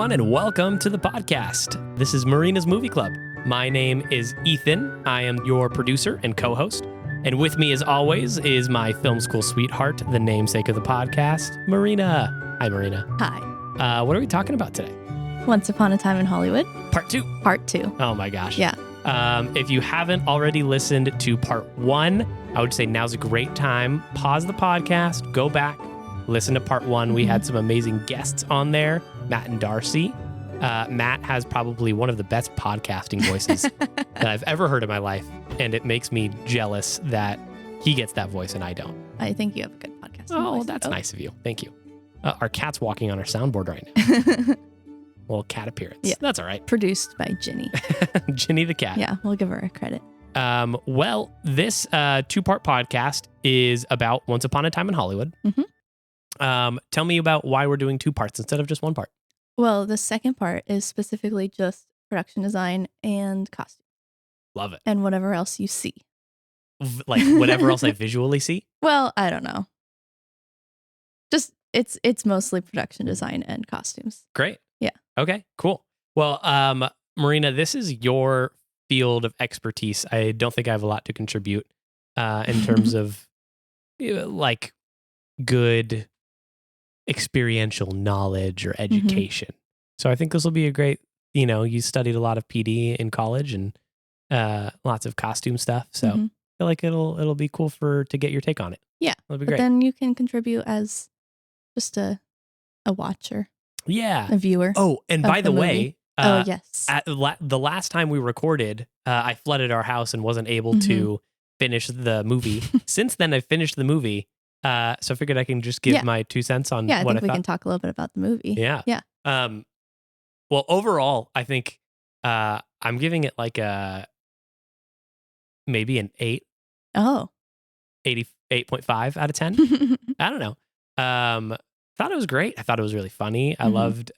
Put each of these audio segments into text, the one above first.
everyone, and welcome to the podcast. This is Marina's Movie Club. My name is Ethan. I am your producer and co-host. And with me, as always, is my film school sweetheart, the namesake of the podcast, Marina. Hi, Marina. Hi. What are we talking about today? Once Upon a Time in Hollywood. Part 2. Part 2. Oh my gosh. Yeah. If you haven't already listened to part 1, I would say now's a great time. Pause the podcast, go back, listen to part 1. We had some amazing guests on there, Matt and Darcy. Matt has probably one of the best podcasting voices that I've ever heard in my life, and it makes me jealous that he gets that voice and I don't. I think you have a good podcast. Oh, that's nice of you. Thank you. Our cat's walking on our soundboard right now. Little cat appearance. Yeah. That's all right. Produced by Ginny. Ginny the cat. Yeah, we'll give her a credit. Well, this 2-part podcast is about Once Upon a Time in Hollywood. Mm-hmm. Tell me about why we're doing 2 parts instead of just 1 part. Well, the second part is specifically just production design and costume. Love it. And whatever else you see. Like whatever else I visually see? Well, I don't know. Just it's mostly production design and costumes. Great. Yeah. Okay, cool. Well, Marina, this is your field of expertise. I don't think I have a lot to contribute in terms of like good experiential knowledge or education. So I think this will be a great, you studied a lot of PD in college and lots of costume stuff. So I feel like it'll be cool to get your take on it. Yeah. It'll be but great. Then you can contribute as just a watcher. Yeah. A viewer. Oh, and by the way, yes. At the last time we recorded, I flooded our house and wasn't able to finish the movie. Since then, I've finished the movie. So I figured I can just give my 2 cents on what I thought. I think we can talk a little bit about the movie. Yeah. Yeah. Well, overall, I think I'm giving it like maybe an 8. Oh. 8.5 out of 10. I don't know. Thought it was great. I thought it was really funny. I loved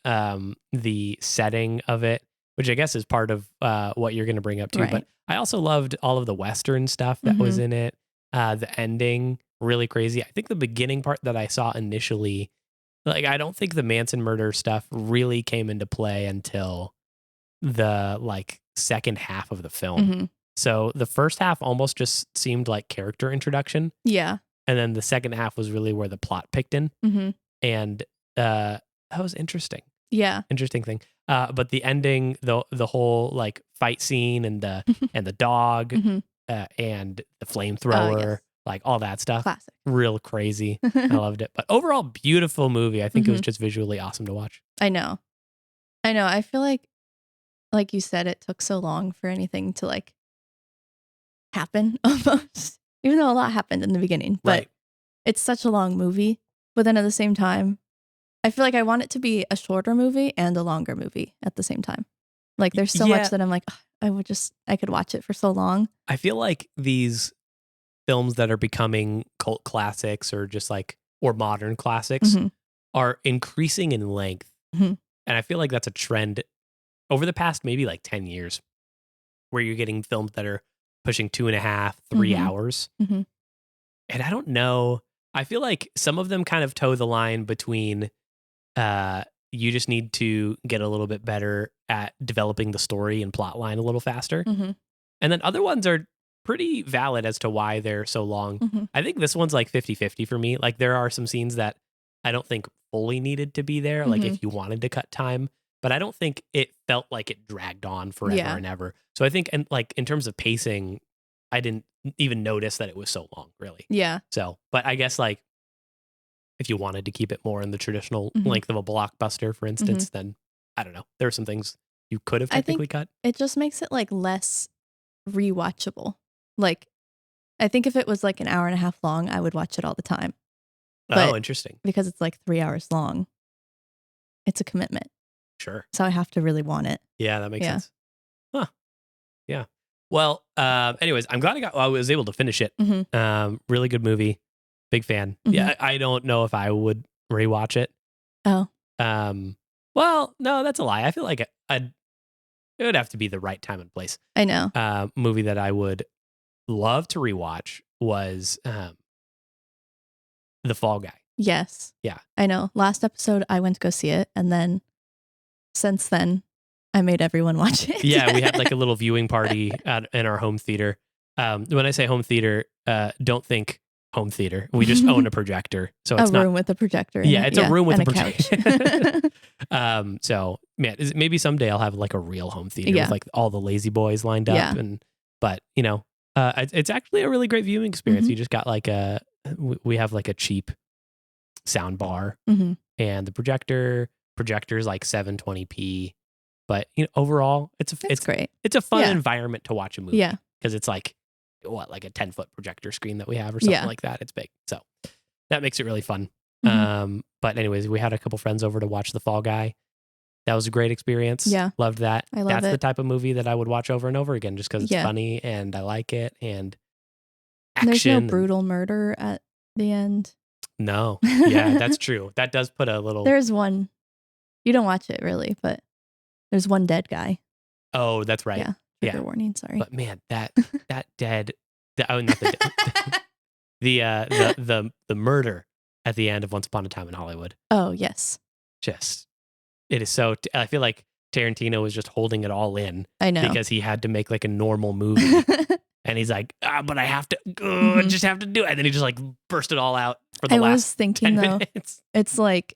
the setting of it, which I guess is part of what you're going to bring up too. Right. But I also loved all of the Western stuff that was in it. The ending, really crazy. I think the beginning part that I saw initially, like I don't think the Manson murder stuff really came into play until the second half of the film. So the first half almost just seemed like character introduction. Yeah. And then the second half was really where the plot picked in. And that was interesting. Yeah. Interesting thing. But the ending, the whole fight scene and the and the dog and the flamethrower, like all that stuff. Classic. Real crazy. I loved it. But overall, beautiful movie. I think it was just visually awesome to watch. I know. I feel like you said, it took so long for anything to happen almost. Even though a lot happened in the beginning. But it's such a long movie. But then at the same time, I feel like I want it to be a shorter movie and a longer movie at the same time. Like there's so much that I'm like, I could watch it for so long. I feel like these films that are becoming cult classics or just or modern classics are increasing in length. And I feel like that's a trend over the past maybe 10 years where you're getting films that are pushing 2.5, 3 hours. And I don't know. I feel like some of them kind of toe the line between you just need to get a little bit better at developing the story and plot line a little faster. And then other ones are pretty valid as to why they're so long. I think this one's 50-50 for me. There are some scenes that I don't think fully needed to be there, if you wanted to cut time. But I don't think it felt like it dragged on forever and ever. So I think, and in terms of pacing, I didn't even notice that it was so long, really. Yeah. So, but I guess if you wanted to keep it more in the traditional length of a blockbuster, for instance, then I don't know. There are some things you could have technically cut. It just makes it less rewatchable. I think if it was an hour and a half long, I would watch it all the time. But interesting. Because it's 3 hours long, it's a commitment. Sure. So I have to really want it. Yeah, that makes sense. Huh. Yeah. Well, anyways, I'm glad I was able to finish it. Really good movie. Big fan. Yeah, I don't know if I would rewatch it. Oh. Well, no, that's a lie. I feel like it would have to be the right time and place. I know. Movie that I would love to rewatch was The Fall Guy. Yes. Yeah. I know. Last episode, I went to go see it, and then since then, I made everyone watch it. Yeah, we had like a little viewing party in our home theater. When I say home theater, don't think home theater. We just own a projector, so it's a not room with a projector. Yeah, it's a room with and a couch. projector. So man, maybe someday I'll have like a real home theater with like all the lazy boys lined up, but it's actually a really great viewing experience. You just got like we have like a cheap sound bar and the projector's like 720p. But overall, it's great. It's a fun environment to watch a movie. Yeah, because it's like like a 10-foot projector screen that we have or something like that. It's big, so that makes it really fun. But anyways, we had a couple friends over to watch The Fall Guy. That was a great experience. Yeah, loved that. That's the type of movie that I would watch over and over again, just because it's funny and I like it and action. There's no brutal murder at the end. No, yeah, that's true. That does put a little. There's one. You don't watch it really, but. There's one dead guy. Oh, that's right. Yeah. Trigger warning. Sorry. But man, that dead. Not the dead. the murder at the end of Once Upon a Time in Hollywood. Oh yes. Just it is so. I feel like Tarantino was just holding it all in. I know, because he had to make like a normal movie, and he's like, but I have to, just have to do it, and then he just like burst it all out for the last. I was thinking 10 minutes. It's like.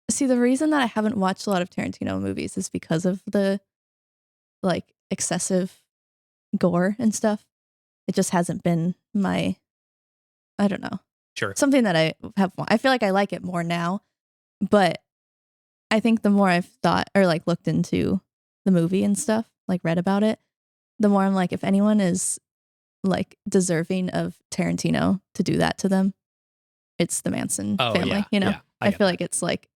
See, the reason that I haven't watched a lot of Tarantino movies is because of the like excessive gore and stuff. It just hasn't been my, I don't know. Sure. Something that I feel like I like it more now, but I think the more I've thought or like looked into the movie and stuff, like read about it, the more I'm like, if anyone is like deserving of Tarantino to do that to them, it's the Manson family, I feel like it's like,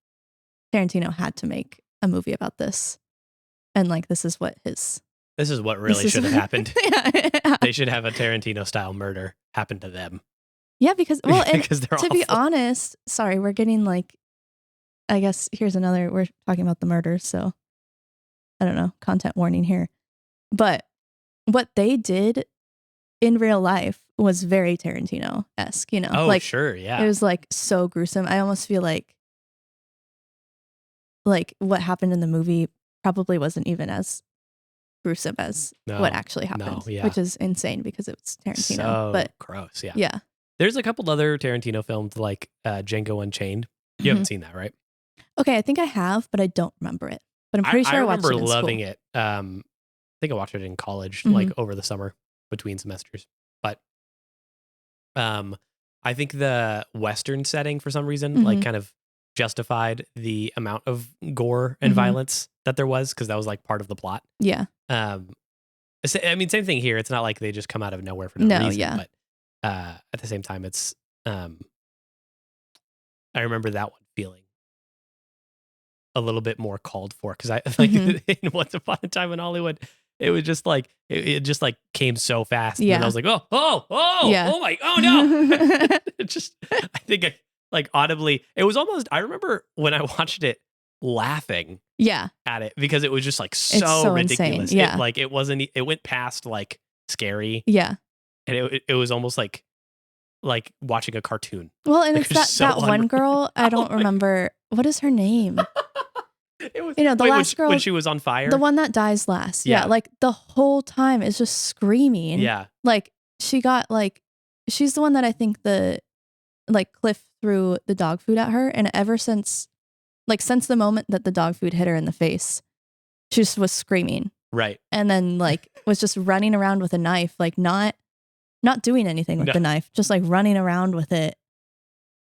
Tarantino had to make a movie about this. And like, this is what really should have happened. They should have a Tarantino style murder happen to them. Yeah, because, well, and because they're to be honest, sorry, we're getting like, I guess we're talking about the murders. So I don't know, content warning here. But what they did in real life was very Tarantino-esque, Oh, like, sure. Yeah. It was like so gruesome. I almost feel like what happened in the movie probably wasn't even as gruesome as what actually happened, which is insane because it's Tarantino. So but gross, yeah. Yeah. There's a couple other Tarantino films like Django Unchained. You haven't seen that, right? Okay, I think I have, but I don't remember it. But I'm pretty sure I watched it in remember loving school. it. I think I watched it in college, like over the summer between semesters. But I think the Western setting, for some reason, like kind of justified the amount of gore and violence that there was, because that was like part of the plot. Yeah. I mean, same thing here. It's not like they just come out of nowhere for no reason. Yeah. But at the same time, it's I remember that one feeling a little bit more called for, because I like in Once Upon a Time in Hollywood, it was just like it just like came so fast. Yeah. And I was like, oh no. It just, I think like audibly, it was almost, I remember when I watched it laughing at it, because it was just like so ridiculous. Insane. Yeah. It went past like scary. Yeah. And it was almost like watching a cartoon. Well, and it's that one girl, I don't remember, what is her name? It was, the last girl when she was on fire, the one that dies last. Yeah, like the whole time is just screaming. Yeah, like she's the one that I think Cliff threw the dog food at her, and ever since the moment that the dog food hit her in the face, she just was screaming. Right, and then was just running around with a knife, like not doing anything with the knife, just like running around with it.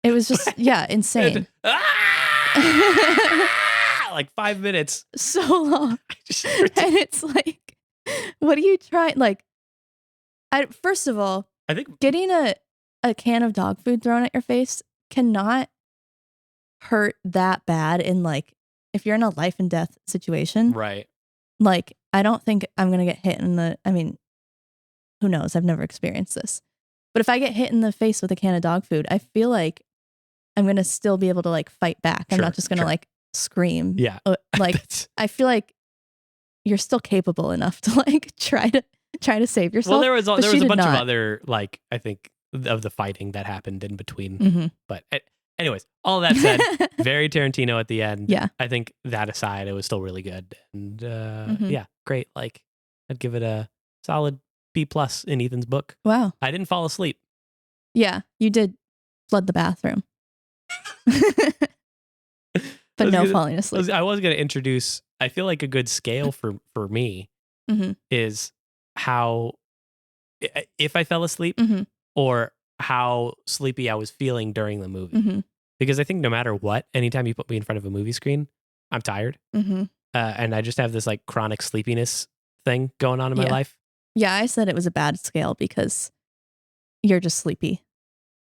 It was just insane. Like 5 minutes. So long. And it's like, what do you try? Like, first of all, I think getting a can of dog food thrown at your face cannot hurt that bad if you're in a life and death situation. Right. Like, I don't think I'm going to get hit who knows? I've never experienced this. But if I get hit in the face with a can of dog food, I feel like I'm going to still be able to fight back. I'm not just going to scream. Yeah. I feel like you're still capable enough to try to save yourself. Well, there was a bunch of other I think of the fighting that happened in between. But Anyways, all that said, very Tarantino at the end. Yeah. I think that aside, it was still really good. And Mhm. yeah, great. Like, I'd give it a solid B+ in Ethan's book. Wow. I didn't fall asleep. Yeah, you did flood the bathroom. But no falling asleep. I was going to introduce, I feel like a good scale for me Mhm. is how, if I fell asleep Mhm. or how sleepy I was feeling during the movie. Mhm. Because I think no matter what, anytime you put me in front of a movie screen, I'm tired. Mhm. And I just have this like chronic sleepiness thing going on in my Yeah. life. Yeah, I said it was a bad scale because you're just sleepy.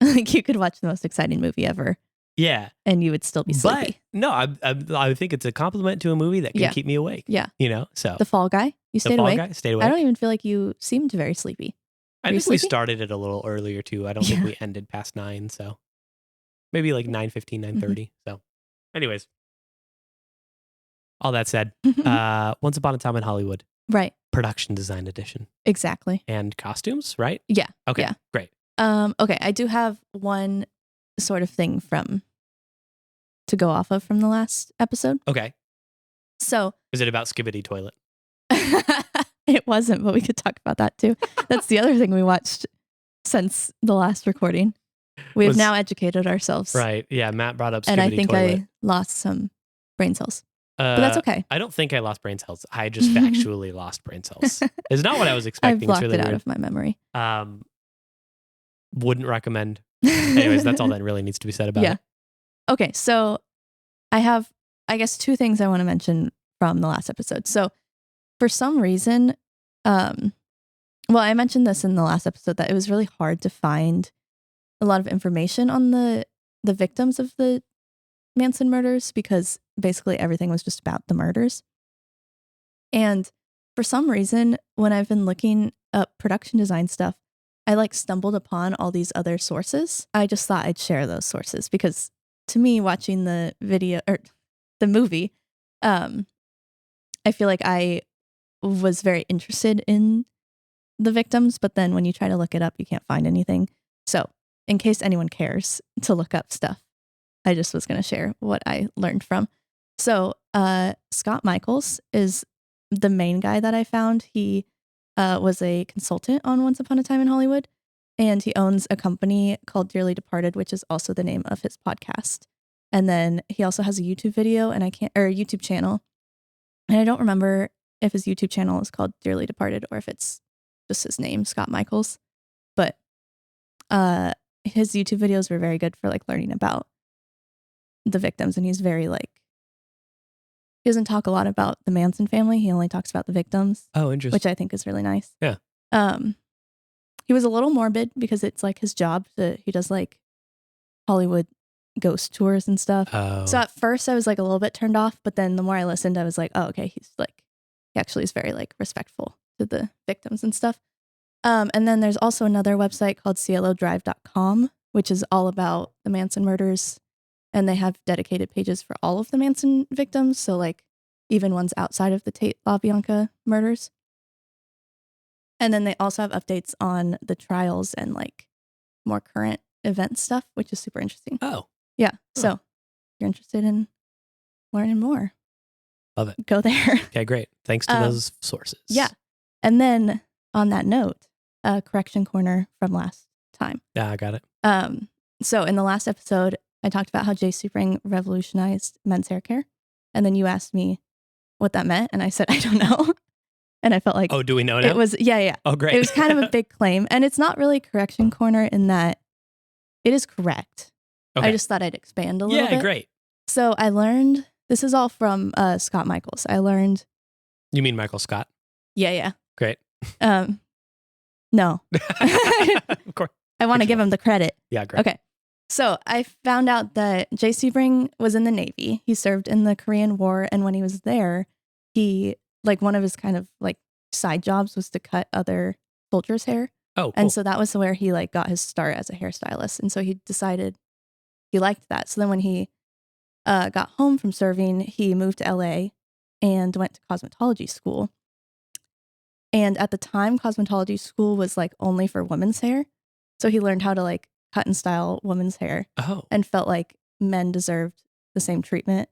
Like you could watch the most exciting movie ever Yeah. and you would still be But sleepy. no, I think it's a compliment to a movie that can Yeah. keep me awake. Yeah. You know, so The Fall Guy, you The stayed Fall awake. Guy, stayed awake. I don't even feel like you seemed very sleepy. I Were you think we sleepy? started it a little earlier too. I don't think Yeah. we ended past 9, so maybe like 9:15, 9:30. So anyways, all that said, Once Upon a Time in Hollywood, Right. production design edition Exactly. and costumes, right? Yeah. Okay, Yeah. great. Okay, I do have one sort of thing to go off of from the last episode. Okay. So Is it about Skibbity Toilet? it wasn't, but we could talk about that too. That's the other thing we watched since the last recording. We've now educated ourselves. Right. Yeah, Matt brought up Skibbity And I think Toilet. I lost some brain cells. But that's okay. I don't think I lost brain cells. I just factually lost brain cells. It's not what I was I've expecting. blocked It's really it out weird. of my memory. Wouldn't recommend. Anyways, that's all that really needs to be said about it. Okay, so I have, I guess, two things I want to mention from the last episode. So for some reason, well, I mentioned this in the last episode that it was really hard to find a lot of information on the victims of the Manson murders because basically everything was just about the murders. And for some reason, when I've been looking up production design stuff, I like stumbled upon all these other sources. I just thought I'd share those sources because to me, watching the video or the movie, I feel like I was very interested in the victims, but then when you try to look it up, you can't find anything. So in case anyone cares to look up stuff, I just was going to share what I learned from. So Scott Michaels is the main guy that I found. He was a consultant on Once Upon a Time in Hollywood, and he owns a company called Dearly Departed, which is also the name of his podcast. And then he also has a YouTube video and a YouTube channel. And I don't remember if his YouTube channel is called Dearly Departed or if it's just his name, Scott Michaels. But his YouTube videos were very good for like learning about the victims. And he's very like, he doesn't talk a lot about the Manson family. He only talks about the victims. Oh, interesting. Which I think is really nice. Yeah. He was a little morbid because it's like his job. He does like Hollywood ghost tours and stuff. Oh. So at first I was like a little bit turned off, but then the more I listened, I was like, oh, okay. He actually is very like respectful to the victims and stuff. And then there's also another website called cielodrive.com, which is all about the Manson murders. And they have dedicated pages for all of the Manson victims. So like even ones outside of the Tate LaBianca murders. And then they also have updates on the trials and like more current event stuff, which is super interesting. Oh. Yeah. So if you're interested in learning more, love it. Go there. Okay, great. Thanks to those sources. Yeah. And then on that note, correction corner from last time. Yeah, I got it. So in the last episode, I talked about how Jay Sebring revolutionized men's hair care. And then you asked me what that meant. And I said, I don't know. And I felt like, oh, do we know now? It was, yeah. Oh, great. It was kind of a big claim. And it's not really correction corner in that it is correct. Okay. I just thought I'd expand a little bit. Yeah, great. So I learned, this is all from Scott Michaels. I learned. You mean Michael Scott? Yeah. Great. No. Of course. I want to give him the credit. Yeah, great. Okay. So I found out that Jay Sebring was in the Navy. He served in the Korean War. And when he was there, he, like one of his kind of like side jobs was to cut other soldiers' hair. Oh, cool. And so that was where he like got his start as a hairstylist. And so he decided he liked that. So then when he got home from serving, he moved to LA and went to cosmetology school. And at the time, cosmetology school was like only for women's hair. So he learned how to like cut and style women's hair. Oh. And felt like men deserved the same treatment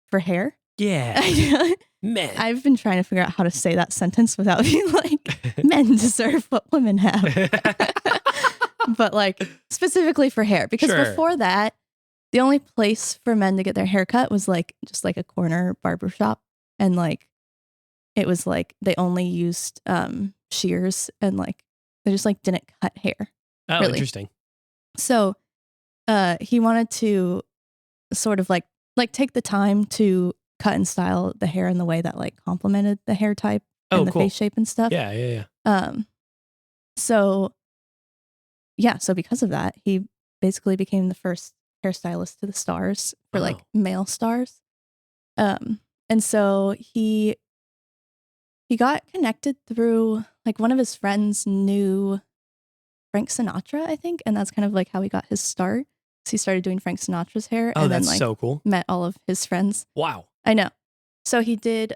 for hair. Yeah. Men. I've been trying to figure out how to say that sentence without being like, men deserve what women have. But like specifically for hair, because before that, the only place for men to get their hair cut was like just like a corner barbershop. And like, it was like they only used shears and like they just like didn't cut hair. Oh, really. Interesting. So he wanted to sort of like take the time to cut and style the hair in the way that like complemented the hair type and the face shape and stuff. Yeah. So because of that, he basically became the first hairstylist to the stars for like male stars. And so he got connected through like one of his friends knew Frank Sinatra, I think, and that's kind of like how he got his start. So he started doing Frank Sinatra's hair and then like so cool. Met all of his friends. Wow. I know. So he did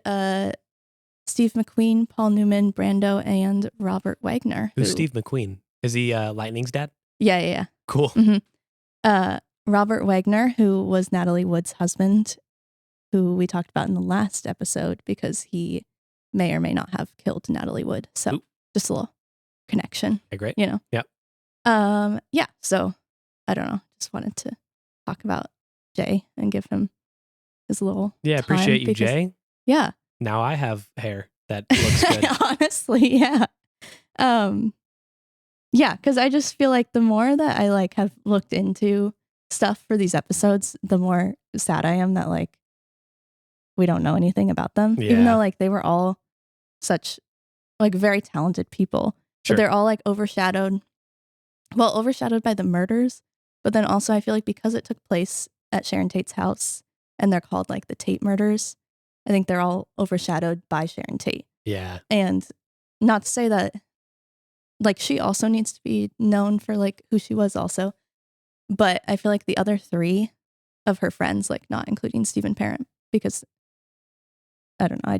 Steve McQueen, Paul Newman, Brando, and Robert Wagner. Who's Steve McQueen? Is he Lightning's dad? Yeah. Cool. Mm-hmm. Robert Wagner, who was Natalie Wood's husband, who we talked about in the last episode because he may or may not have killed Natalie Wood. So just a little connection. Okay, great. You know? Yep. Yeah. So I don't know. Just wanted to talk about Jay and give him his little time appreciate you, Jay. Yeah. Now I have hair that looks good. Honestly, yeah. Yeah, because I just feel like the more that I like have looked into stuff for these episodes, the more sad I am that like we don't know anything about them. Yeah. Even though like they were all such like very talented people. Sure. But they're all like overshadowed by the murders. But then also I feel like because it took place at Sharon Tate's house and they're called like the Tate murders, I think they're all overshadowed by Sharon Tate. Yeah. And not to say that like she also needs to be known for like who she was also. But I feel like the other three of her friends, like not including Stephen Parent, because I don't know,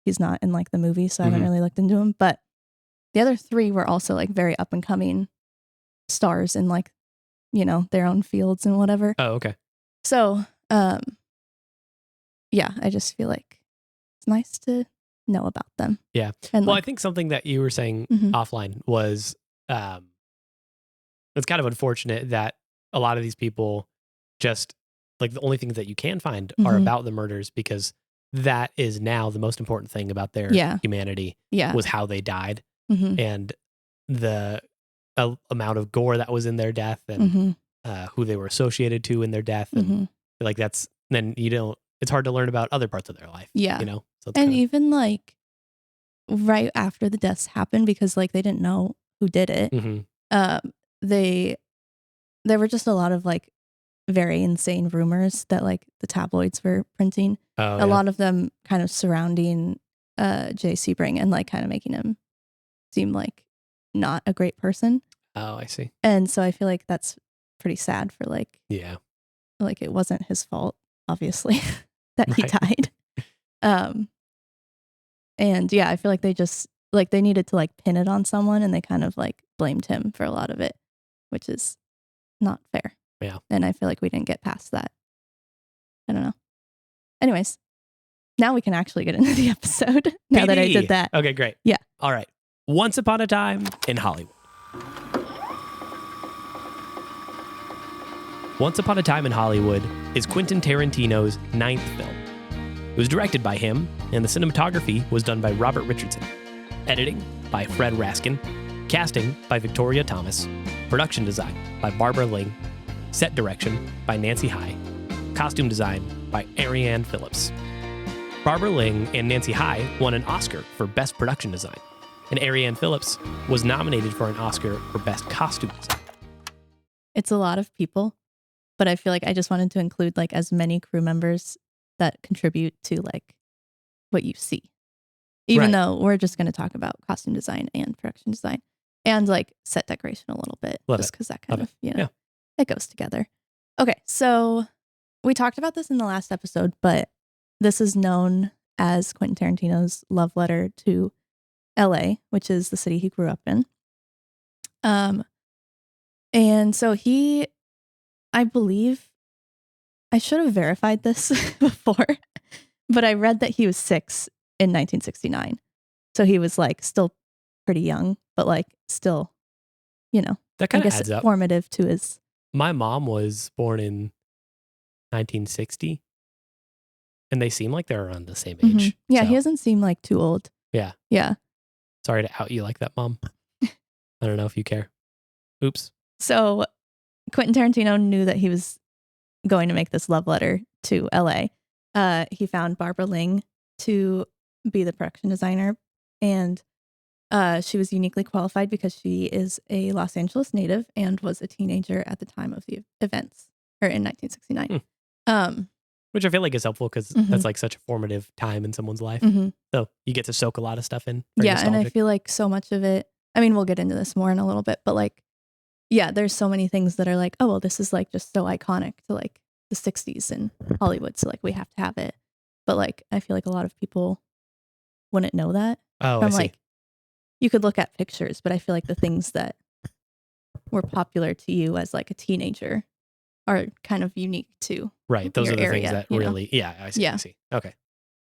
he's not in like the movie, so I haven't really looked into him. But the other three were also like very up and coming stars in like, you know, their own fields and whatever. Oh, okay. So, yeah, I just feel like it's nice to know about them. Yeah. And I think something that you were saying offline was it's kind of unfortunate that a lot of these people just like the only things that you can find are about the murders because that is now the most important thing about their humanity was how they died and the amount of gore that was in their death and who they were associated to in their death. And like that's, then it's hard to learn about other parts of their life. Yeah. You know? So and even like right after the deaths happened, because like they didn't know who did it, there were just a lot of like very insane rumors that like the tabloids were printing. A lot of them kind of surrounding Jay Sebring and like kind of making him seem like not a great person. Oh, I see. And so I feel like that's pretty sad for like, like it wasn't his fault, obviously, that he died. And yeah, I feel like they just like they needed to like pin it on someone and they kind of like blamed him for a lot of it, which is not fair. Yeah. And I feel like we didn't get past that. I don't know. Anyways, now we can actually get into the episode now that I did that. Okay, great. Yeah. All right. Once Upon a Time in Hollywood. Once Upon a Time in Hollywood is Quentin Tarantino's 9th film. It was directed by him, and the cinematography was done by Robert Richardson. Editing by Fred Raskin. Casting by Victoria Thomas. Production design by Barbara Ling. Set direction by Nancy High. Costume design by Ariane Phillips. Barbara Ling and Nancy High won an Oscar for Best Production Design, and Ariane Phillips was nominated for an Oscar for Best Costume Design. It's a lot of people, but I feel like I just wanted to include like as many crew members that contribute to like what you see. Even though we're just going to talk about costume design and production design and like set decoration a little bit, just because that kind of, you know, it goes together. Okay. So we talked about this in the last episode, but this is known as Quentin Tarantino's love letter to LA, which is the city he grew up in. And so I believe I should have verified this before, but I read that he was 6 in 1969. So he was like still pretty young, but like still, That kind of adds up. Formative to his. My mom was born in 1960, and they seem like they're around the same age. Mm-hmm. Yeah, so. He doesn't seem like too old. Yeah. Yeah. Sorry to out you like that, Mom. I don't know if you care. Oops. So Quentin Tarantino knew that he was going to make this love letter to LA. He found Barbara Ling to be the production designer, and she was uniquely qualified because she is a Los Angeles native and was a teenager at the time of the events, or in 1969. Which I feel like is helpful because that's like such a formative time in someone's life. So you get to soak a lot of stuff in. Yeah, nostalgic. And I feel like so much of it, I mean, we'll get into this more in a little bit, but like, yeah, there's so many things that are like, oh, well, this is like just so iconic to like the 60s in Hollywood. So like we have to have it. But like, I feel like a lot of people wouldn't know that. Oh, I see. Like, you could look at pictures, but I feel like the things that were popular to you as like a teenager are kind of unique to right. Those your are the area, things that really, yeah, I see. Yeah. I see. Okay.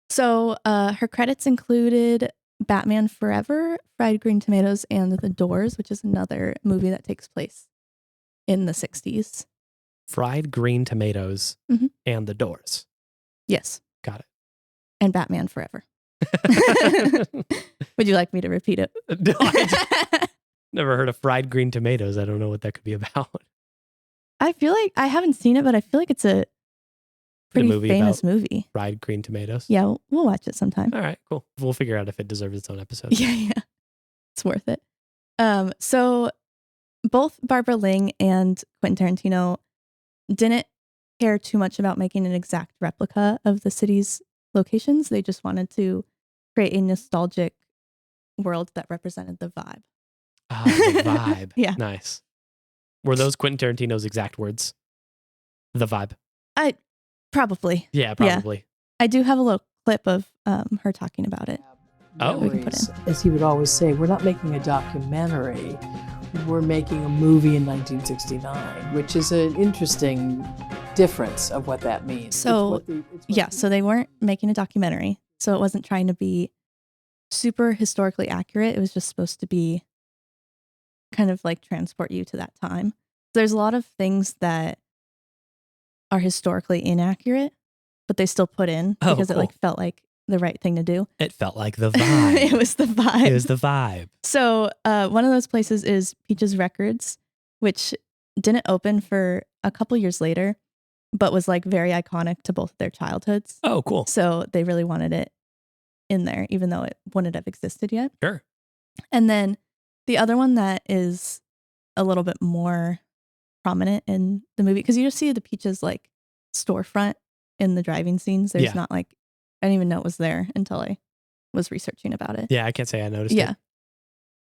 So her credits included Batman Forever, Fried Green Tomatoes, and The Doors, which is another movie that takes place in the 60s. Fried Green Tomatoes and The Doors. Yes. Got it. And Batman Forever. Would you like me to repeat it? No, I never heard of Fried Green Tomatoes. I don't know what that could be about. I feel like I haven't seen it, but I feel like it's a pretty famous movie. Fried Green Tomatoes. Yeah, we'll watch it sometime. All right, cool. We'll figure out if it deserves its own episode. Yeah. It's worth it. So both Barbara Ling and Quentin Tarantino didn't care too much about making an exact replica of the city's locations. They just wanted to create a nostalgic world that represented the vibe. Ah, the vibe. Yeah. Nice. Were those Quentin Tarantino's exact words? The vibe. Probably. Yeah, probably. Yeah. I do have a little clip of her talking about it. Oh, we can put in. As he would always say, we're not making a documentary. We're making a movie in 1969, which is an interesting difference of what that means. So, so they weren't making a documentary. So it wasn't trying to be super historically accurate. It was just supposed to be kind of like transport you to that time. There's a lot of things that are historically inaccurate, but they still put in because it like felt like the right thing to do. It felt like the vibe. It was the vibe. It was the vibe. So one of those places is Peaches Records, which didn't open for a couple years later, but was like very iconic to both of their childhoods. Oh, cool. So they really wanted it in there, even though it wouldn't have existed yet. Sure. And then the other one that is a little bit more prominent in the movie, because you just see the Peaches like storefront in the driving scenes. There's not like, I didn't even know it was there until I was researching about it. Yeah, I can't say I noticed it.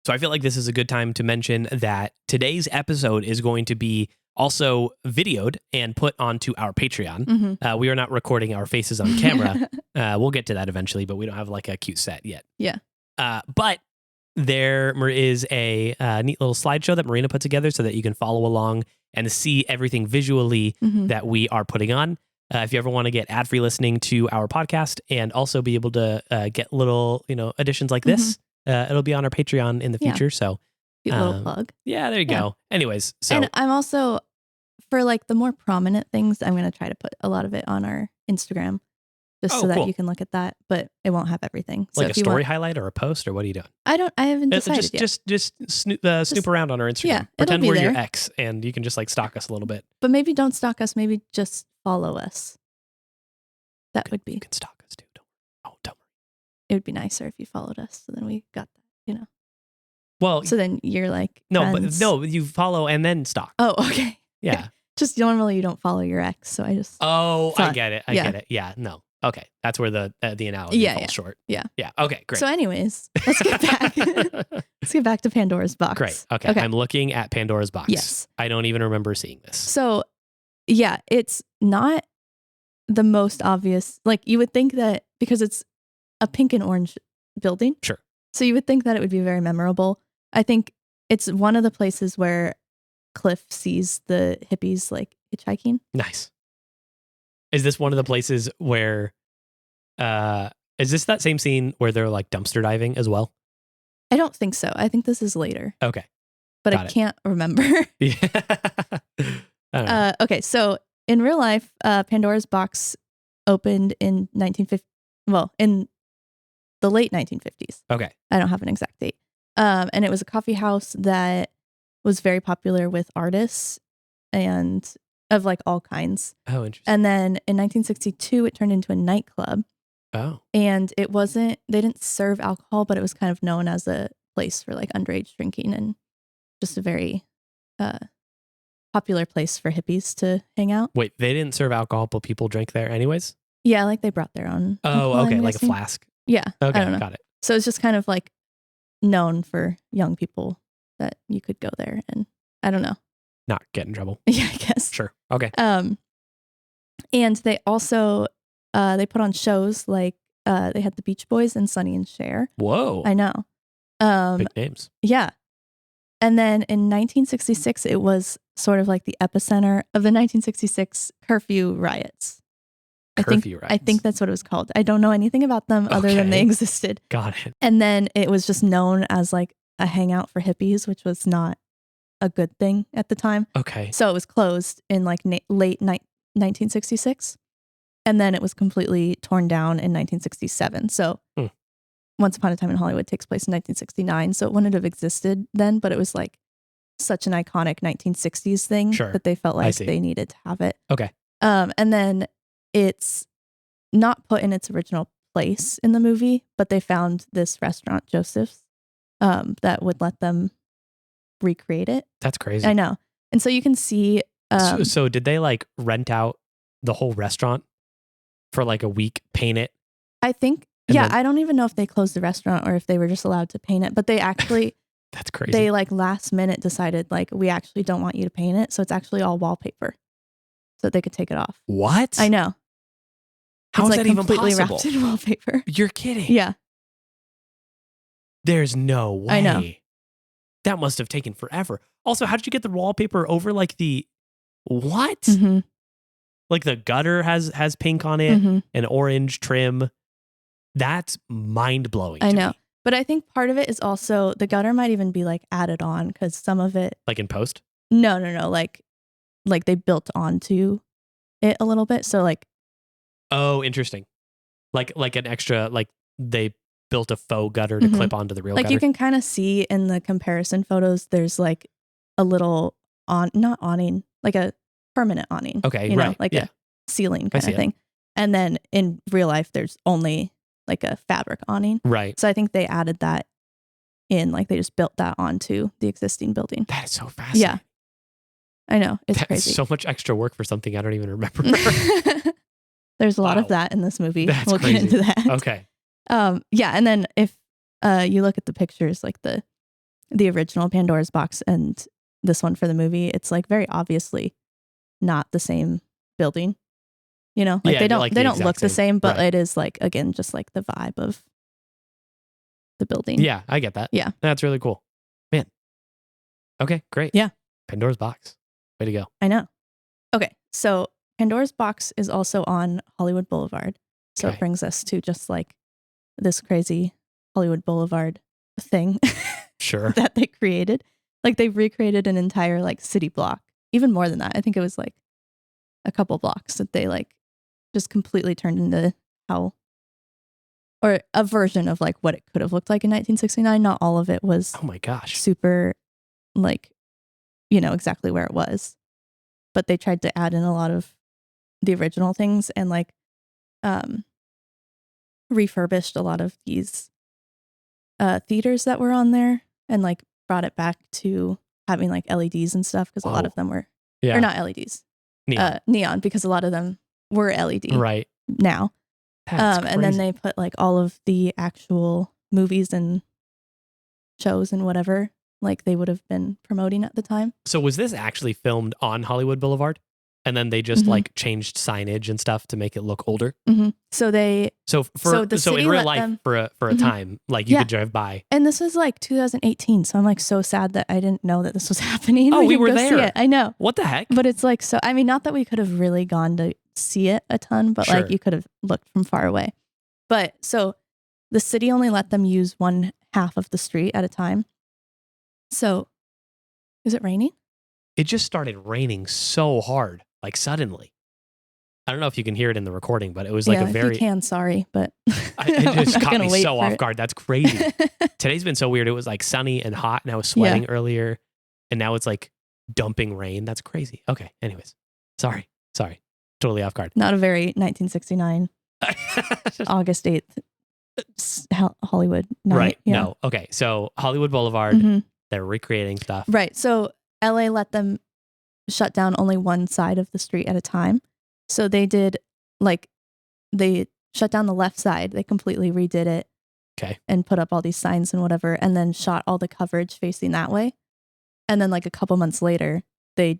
So I feel like this is a good time to mention that today's episode is going to be also videoed and put onto our Patreon. We are not recording our faces on camera. We'll get to that eventually, but we don't have like a cute set yet. Yeah. But there is a neat little slideshow that Marina put together so that you can follow along and see everything visually that we are putting on. If you ever want to get ad-free listening to our podcast and also be able to get little, additions like this, it'll be on our Patreon in the future. So, cute little plug. Yeah, there you go. Anyways, so and I'm also, for like the more prominent things, I'm going to try to put a lot of it on our Instagram, just so that you can look at that, but it won't have everything. So like a story highlight or a post, or what are you doing? I haven't decided yet. Just snoop around on our Instagram. Yeah, pretend we're your ex, and you can just like stalk us a little bit. But maybe don't stalk us. Maybe just follow us. That would be. You can stalk us too. Don't worry. It would be nicer if you followed us. So then we got that, Well, so then you're like friends. You follow and then stalk. Oh, okay. Yeah. Just normally you don't follow your ex, so I just. Oh, I get it. I get it. Yeah. No. Okay, that's where the analogy falls short. Yeah. Yeah. Okay. Great. So, anyways, let's get back. Let's get back to Pandora's box. Great. Okay. I'm looking at Pandora's box. Yes. I don't even remember seeing this. So, yeah, it's not the most obvious. Like you would think that because it's a pink and orange building. Sure. So you would think that it would be very memorable. I think it's one of the places where Cliff sees the hippies like hitchhiking. Nice. Is this one of the places where, is this that same scene where they're like dumpster diving as well? I don't think so. I think this is later. Okay. But I can't remember. Yeah. I don't know. Okay, so in real life, Pandora's Box opened in 1950. Well, in the late 1950s. Okay. I don't have an exact date. And it was a coffee house that was very popular with artists and of like all kinds. Oh, interesting. And then in 1962, it turned into a nightclub. Oh. And it wasn't, they didn't serve alcohol, but it was kind of known as a place for like underage drinking and just a very popular place for hippies to hang out. Wait, they didn't serve alcohol, but people drank there anyways? Yeah, like they brought their own. Oh, okay. Like a guessing. flask. Yeah. Okay, I don't know. got it. So it's just kind of like known for young people that you could go there and I don't know. Not get in trouble. Yeah, I guess. Sure. Okay. And they also they put on shows like they had the Beach Boys and Sonny and Cher. Whoa. I know. Big names. Yeah. And then in 1966, it was sort of like the epicenter of the 1966 curfew riots. I think that's what it was called. I don't know anything about them other than they existed. Got it. And then it was just known as like a hangout for hippies, which was not a good thing at the time. Okay. So it was closed in like late 1966. And then it was completely torn down in 1967. So Once Upon a Time in Hollywood takes place in 1969. So it wouldn't have existed then, but it was like such an iconic 1960s thing that they felt like they needed to have it. Okay. And then it's not put in its original place in the movie, but they found this restaurant, Joseph's, that would let them recreate it. That's crazy. I know. And so you can see. So did they like rent out the whole restaurant for like a week, paint it? I think, I don't even know if they closed the restaurant or if they were just allowed to paint it, but they actually. That's crazy. They like last minute decided like, we actually don't want you to paint it. So it's actually all wallpaper so that they could take it off. What? I know. How is like that even completely possible? wrapped in wallpaper. You're kidding. Yeah. There's no way. I know. That must have taken forever. Also, how did you get the wallpaper over like the what? Mm-hmm. Like the gutter has pink on it and orange trim. That's mind blowing. I know. But I think part of it is also the gutter might even be like added on because some of it. Like in post? No. Like they built onto it a little bit. So like. Oh, interesting. Like an extra, like they built a faux gutter to clip onto the real gutter. Like you can kind of see in the comparison photos, there's like a little not awning, like a permanent awning. Okay, you know, right. like a ceiling kind of thing. It. And then in real life, there's only like a fabric awning. Right. So I think they added that in, like they just built that onto the existing building. That is so fascinating. Yeah. I know. It's That's crazy. so much extra work for something I don't even remember. There's a lot of that in this movie. That's we'll crazy. get into that. Okay. Yeah. And then if you look at the pictures, like the original Pandora's Box and this one for the movie, it's like very obviously not the same building. You know, like they don't look the same, but it is like, again, just like the vibe of the building. Yeah, I get that. Yeah. That's really cool. Man. Okay, great. Yeah. Pandora's Box. Way to go. I know. Okay. So Pandora's Box is also on Hollywood Boulevard. So it brings us to just like this crazy Hollywood Boulevard thing. Sure. That they created. Like they recreated an entire like city block. Even more than that. I think it was like a couple blocks that they like just completely turned into or a version of like what it could have looked like in 1969. Not all of it was oh my gosh super like, you know, exactly where it was. But they tried to add in a lot of the original things and like refurbished a lot of these theaters that were on there and like brought it back to having like LEDs and stuff because a lot of them were or not LEDs neon because a lot of them were LED right now. And then they put like all of the actual movies and shows and whatever like they would have been promoting at the time. So was this actually filmed on Hollywood Boulevard? and then they just like changed signage and stuff to make it look older. So they so in real life for a time, like you could drive by. And this was like 2018, so I'm like so sad that I didn't know that this was happening. Oh, we were there. See it. I know. What the heck? But it's like, so I mean, not that we could have really gone to see it a ton, but like you could have looked from far away. But so the city only let them use one half of the street at a time. So is it raining? It just started raining so hard, like suddenly. I don't know if you can hear it in the recording, but it was like a very... if you can, sorry, but... it just caught me so off guard. That's crazy. Today's been so weird. It was like sunny and hot, and I was sweating earlier, and now it's like dumping rain. That's crazy. Okay, anyways. Sorry. Totally off guard. Not a very 1969, August 8th, Hollywood night. Right, yeah. no. Okay, so Hollywood Boulevard, they're recreating stuff. Right, so LA let them shut down only one side of the street at a time. So they did, like, they shut down the left side. They completely redid it. Okay. And put up all these signs and whatever, and then shot all the coverage facing that way. And then, like, a couple months later, they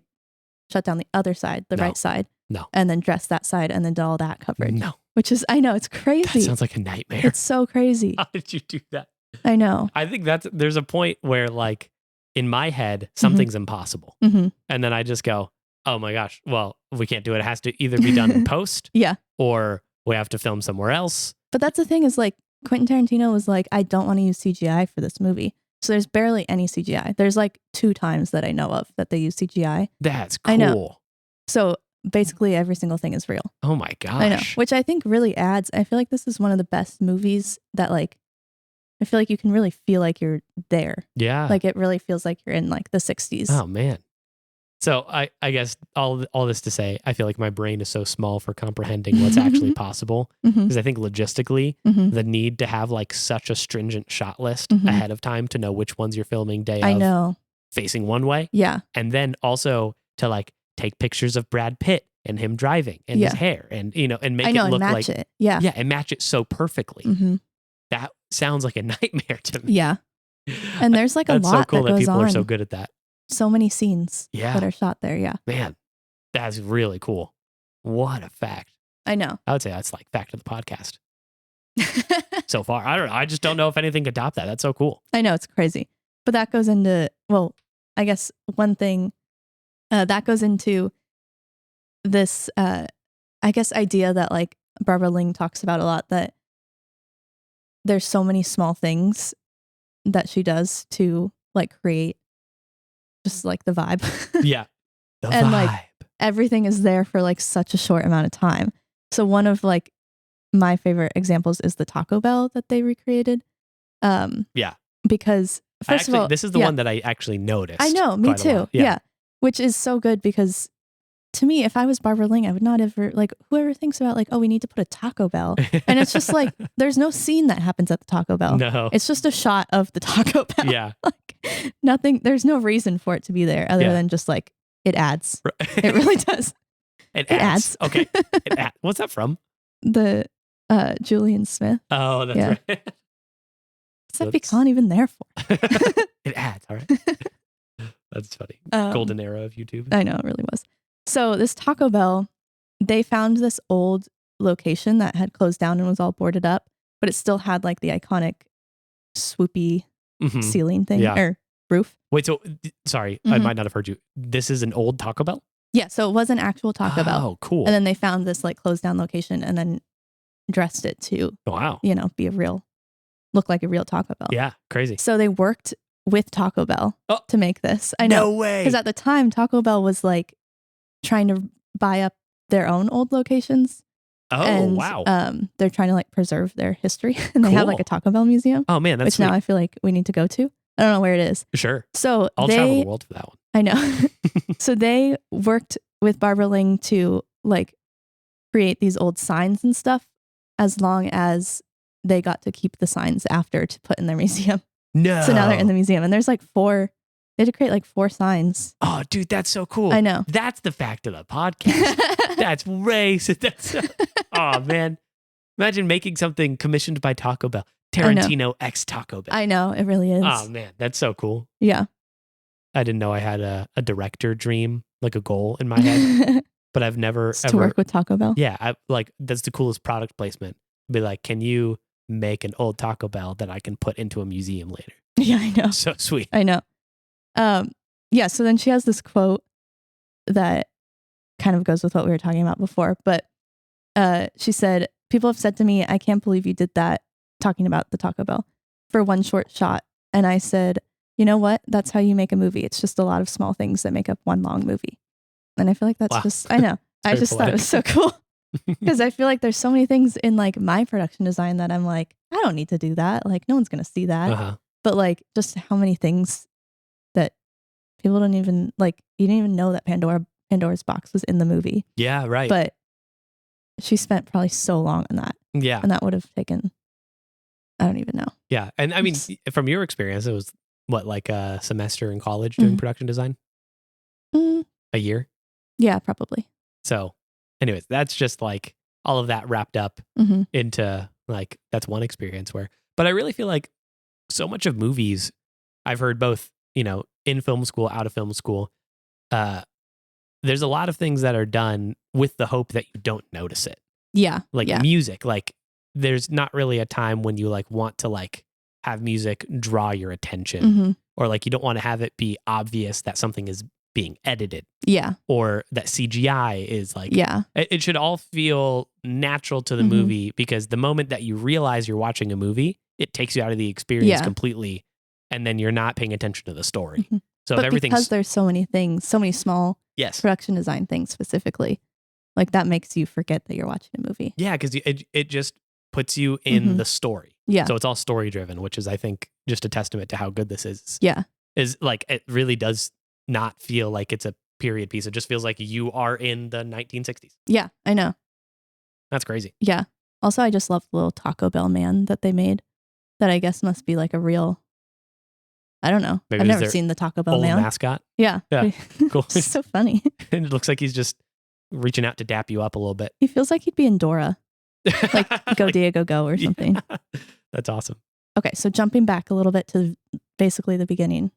shut down the other side, the right side. No. And then dressed that side and then did all that coverage. No. Which is, I know, it's crazy. That sounds like a nightmare. It's so crazy. How did you do that? I know. I think there's a point where, like, in my head, something's impossible. And then I just go, oh my gosh, well, we can't do it. It has to either be done in post or we have to film somewhere else. But that's the thing is, like, Quentin Tarantino was like, I don't want to use CGI for this movie. So there's barely any CGI. There's like 2 times that I know of that they use CGI. That's cool. I know. So basically every single thing is real. Oh my gosh. I know. Which I think really adds, I feel like this is one of the best movies that, like, I feel like you can really feel like you're there. Yeah. Like it really feels like you're in like the 60s. Oh man. So I guess all this to say, I feel like my brain is so small for comprehending what's actually possible. Because I think logistically, the need to have like such a stringent shot list ahead of time to know which ones you're filming day I of know. facing one way. Yeah. And then also to like take pictures of Brad Pitt and him driving and his hair and, you know, and make it look and match like it. Yeah. Yeah. And match it so perfectly. That sounds like a nightmare to me. Yeah. And there's like a lot so cool that goes people on. are so good at that. So many scenes that are shot there. Yeah. Man, that's really cool. What a fact. I know. I would say that's like fact of the podcast so far. I don't know. I just don't know if anything could top that. That's so cool. I know, it's crazy. But that goes into, well, I guess one thing that goes into this, I guess, idea that like Barbara Ling talks about a lot, that there's so many small things that she does to like create just like the vibe. Yeah. The and vibe. Like everything is there for like such a short amount of time. So one of like my favorite examples is the Taco Bell that they recreated. Yeah. Because first of all, this is the one that I actually noticed. I know, me too. Yeah. Which is so good because to me, if I was Barbara Ling, I would not ever, like, whoever thinks about like, oh, we need to put a Taco Bell. And it's just like, there's no scene that happens at the Taco Bell. No. It's just a shot of the Taco Bell. Yeah. Like nothing, there's no reason for it to be there other than just like, it adds. It really does. It adds. Okay. What's that from? The Julian Smith. Oh, that's right. What's that pecan even there for? It adds. All right. That's funny. Golden era of YouTube. I know, it really was. So this Taco Bell, they found this old location that had closed down and was all boarded up, but it still had like the iconic swoopy ceiling thing or roof. Wait, so sorry, I might not have heard you. This is an old Taco Bell? Yeah, so it was an actual Taco Bell. Oh, cool. And then they found this like closed down location and then dressed it to, you know, look like a real Taco Bell. Yeah, crazy. So they worked with Taco Bell to make this. I know. No way. Because at the time, Taco Bell was like trying to buy up their own old locations. Oh, and, wow. They're trying to like preserve their history. And they have like a Taco Bell museum. Oh, man, that's which sweet. Now I feel like we need to go to. I don't know where it is. Sure. So I'll travel the world for that one. I know. So they worked with Barbara Ling to like create these old signs and stuff, as long as they got to keep the signs after to put in their museum. No. So now they're in the museum and there's like 4. They had to create like 4 signs. Oh, dude, that's so cool. I know. That's the fact of the podcast. That's racist. Oh, man. Imagine making something commissioned by Taco Bell. Tarantino X Taco Bell. I know. It really is. Oh, man. That's so cool. Yeah. I didn't know I had a director dream, like a goal in my head. but I've never to work with Taco Bell. Yeah, that's the coolest product placement. Be like, can you make an old Taco Bell that I can put into a museum later? Yeah, I know. So sweet. I know. Yeah, so then she has this quote that kind of goes with what we were talking about before, but she said, "People have said to me, I can't believe you did that," talking about the Taco Bell, "for one short shot." And I said, "You know what? That's how you make a movie. It's just a lot of small things that make up one long movie." And I feel like that's just, I know. I just thought it was so cool. Because I feel like there's so many things in like my production design that I'm like, I don't need to do that. Like no one's going to see that. Uh-huh. But like just how many things that people don't even like, you didn't even know that Pandora's box was in the movie. Yeah, right. But she spent probably so long on that. Yeah. And that would have taken, I don't even know. Yeah. And I mean, from your experience, it was what, like a semester in college doing production design? A year? Yeah, probably. So anyways, that's just like all of that wrapped up into like, that's one experience but I really feel like so much of movies I've heard both, in film school, out of film school, there's a lot of things that are done with the hope that you don't notice it. Yeah. Like music, like there's not really a time when you like want to like have music draw your attention or like you don't want to have it be obvious that something is being edited. Yeah. Or that CGI is like, it should all feel natural to the movie, because the moment that you realize you're watching a movie, it takes you out of the experience completely. And then you're not paying attention to the story. So but everything's, because there's so many things, so many small production design things specifically, like that makes you forget that you're watching a movie. Yeah. Cause it just puts you in the story. Yeah. So it's all story driven, which is, I think, just a testament to how good this is. Yeah. Is like, it really does not feel like it's a period piece. It just feels like you are in the 1960s. Yeah, I know. That's crazy. Yeah. Also, I just love the little Taco Bell man that they made. That I guess must be like a real, I don't know. Maybe I've never seen the Taco Bell man. Mascot. Yeah. Cool. It's so funny. And it looks like he's just reaching out to dap you up a little bit. He feels like he'd be in Dora. Like Go like, Diego Go or something. Yeah. That's awesome. Okay, so jumping back a little bit to basically the beginning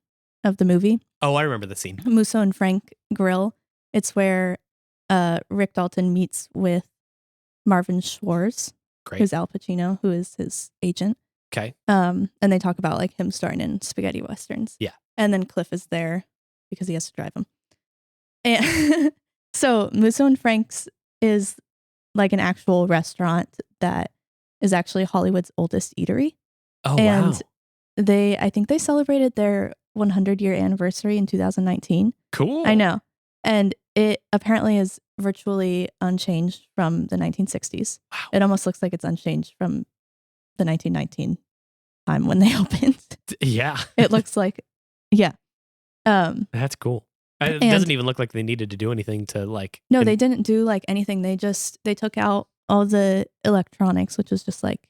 of the movie. Oh, I remember the scene. Musso and Frank grill. It's where Rick Dalton meets with Marvin Schwartz, who's Al Pacino, who is his agent. Okay. And they talk about like him starring in spaghetti westerns. Yeah. And then Cliff is there because he has to drive him. And so Musso and Frank's is like an actual restaurant that is actually Hollywood's oldest eatery. Oh, and wow. I think they celebrated their 100-year anniversary in 2019. Cool. I know. And it apparently is virtually unchanged from the 1960s. Wow. It almost looks like it's unchanged from the 1919 time when they opened. Yeah. It looks like, yeah. That's cool. It doesn't even look like they needed to do anything to like. No, they didn't do like anything. They took out all the electronics, which was just like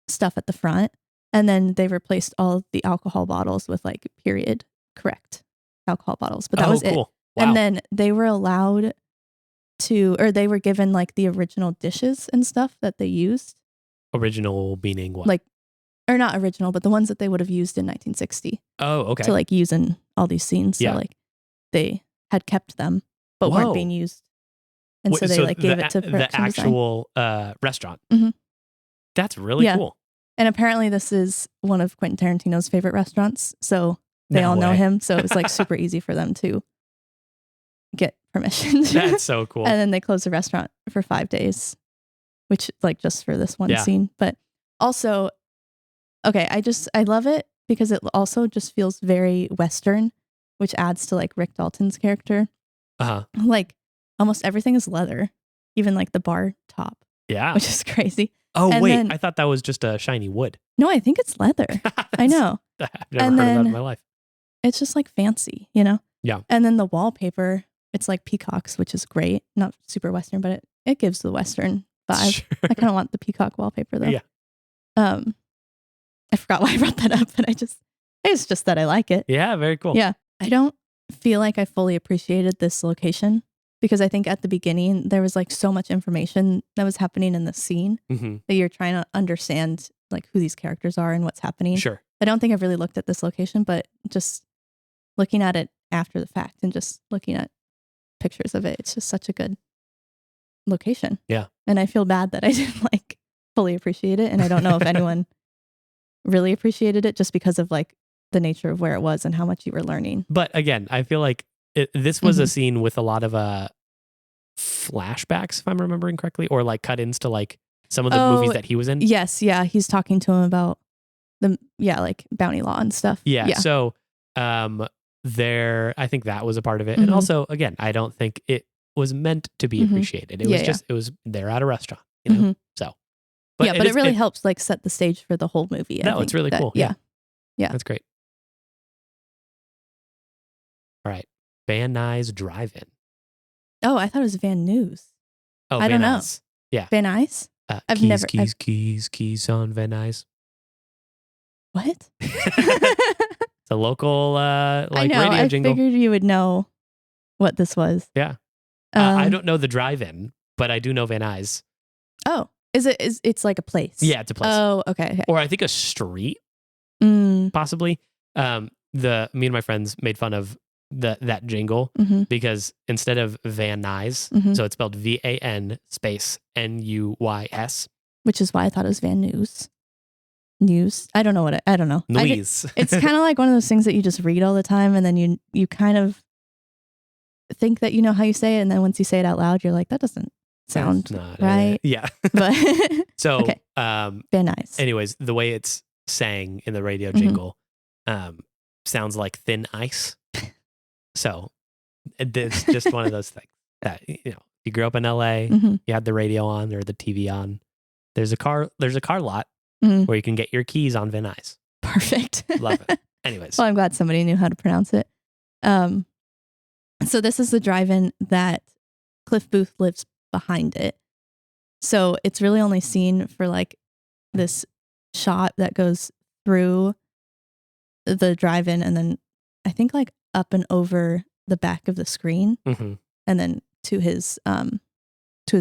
stuff at the front. And then they replaced all the alcohol bottles with like period correct alcohol bottles. But that was cool. it. Wow. And then they were allowed to, or they were given like the original dishes and stuff that they used. Original meaning what? Like, or not original, but the ones that they would have used in 1960. Oh, okay. To like use in all these scenes. Yeah. So like they had kept them, but weren't being used. And so they like gave it to production the actual restaurant. Mm-hmm. That's really cool. And apparently this is one of Quentin Tarantino's favorite restaurants. So they all know him. So it was like super easy for them to get permission. That's so cool. And then they closed the restaurant for 5 days, which like just for this one scene. But also, okay, I love it because it also just feels very Western, which adds to like Rick Dalton's character. Like almost everything is leather, even like the bar top. Yeah. Which is crazy. Oh, and wait, I thought that was just a shiny wood. No, I think it's leather. I know. I've never heard of that in my life. It's just like fancy, you know? Yeah. And then the wallpaper, it's like peacocks, which is great. Not super Western, but it gives the Western vibe. Sure. I kind of want the peacock wallpaper though. Yeah. I forgot why I brought that up, but it's just that I like it. Yeah, very cool. Yeah. I don't feel like I fully appreciated this location because I think at the beginning there was like so much information that was happening in the scene that you're trying to understand like who these characters are and what's happening. Sure. I don't think I've really looked at this location, but just looking at it after the fact and just looking at pictures of it. It's just such a good location. Yeah. And I feel bad that I didn't like fully appreciate it. And I don't know if anyone really appreciated it just because of like the nature of where it was and how much you were learning. But again, I feel like this was a scene with a lot of flashbacks, if I'm remembering correctly, or like cut-ins to like some of the movies that he was in. Yes, yeah, he's talking to him about like bounty law and stuff. Yeah. So there, I think that was a part of it. And also, again, I don't think it was meant to be appreciated. It was just, it was, they're at a restaurant, you know? So. But it really helps like set the stage for the whole movie. No, it's really cool. Yeah. Yeah. That's great. All right. Van Nuys Drive-In. Oh, I thought it was Van Nuys. Oh, I don't know. Yeah. Van Nuys? I've keys, never... Keys on Van Nuys. What? It's a local I know, radio jingle. I figured you would know what this was. Yeah. I don't know the drive-in, but I do know Van Nuys. Oh. It's like a place? Yeah, it's a place. Oh, okay. Or I think a street, possibly. Me and my friends made fun of that jingle because instead of Van Nuys, so it's spelled VAN space NUYS. Which is why I thought it was Van Nuys. News. I don't know I don't know. Nuys. It's kind of like one of those things that you just read all the time and then you kind of think that you know how you say it, and then once you say it out loud, you're like, that doesn't sound right. Yeah. But so okay. Van Nuys. Anyways, the way it's sang in the radio jingle sounds like thin ice. So it's just one of those things that, you know, you grew up in LA, you had the radio on or the TV on. There's a car lot where you can get your keys on Van Nuys. Perfect. Love it. Anyways. Well, I'm glad somebody knew how to pronounce it. So this is the drive-in that Cliff Booth lives behind it. So it's really only seen for like this shot that goes through the drive-in and then I think like up and over the back of the screen and then to his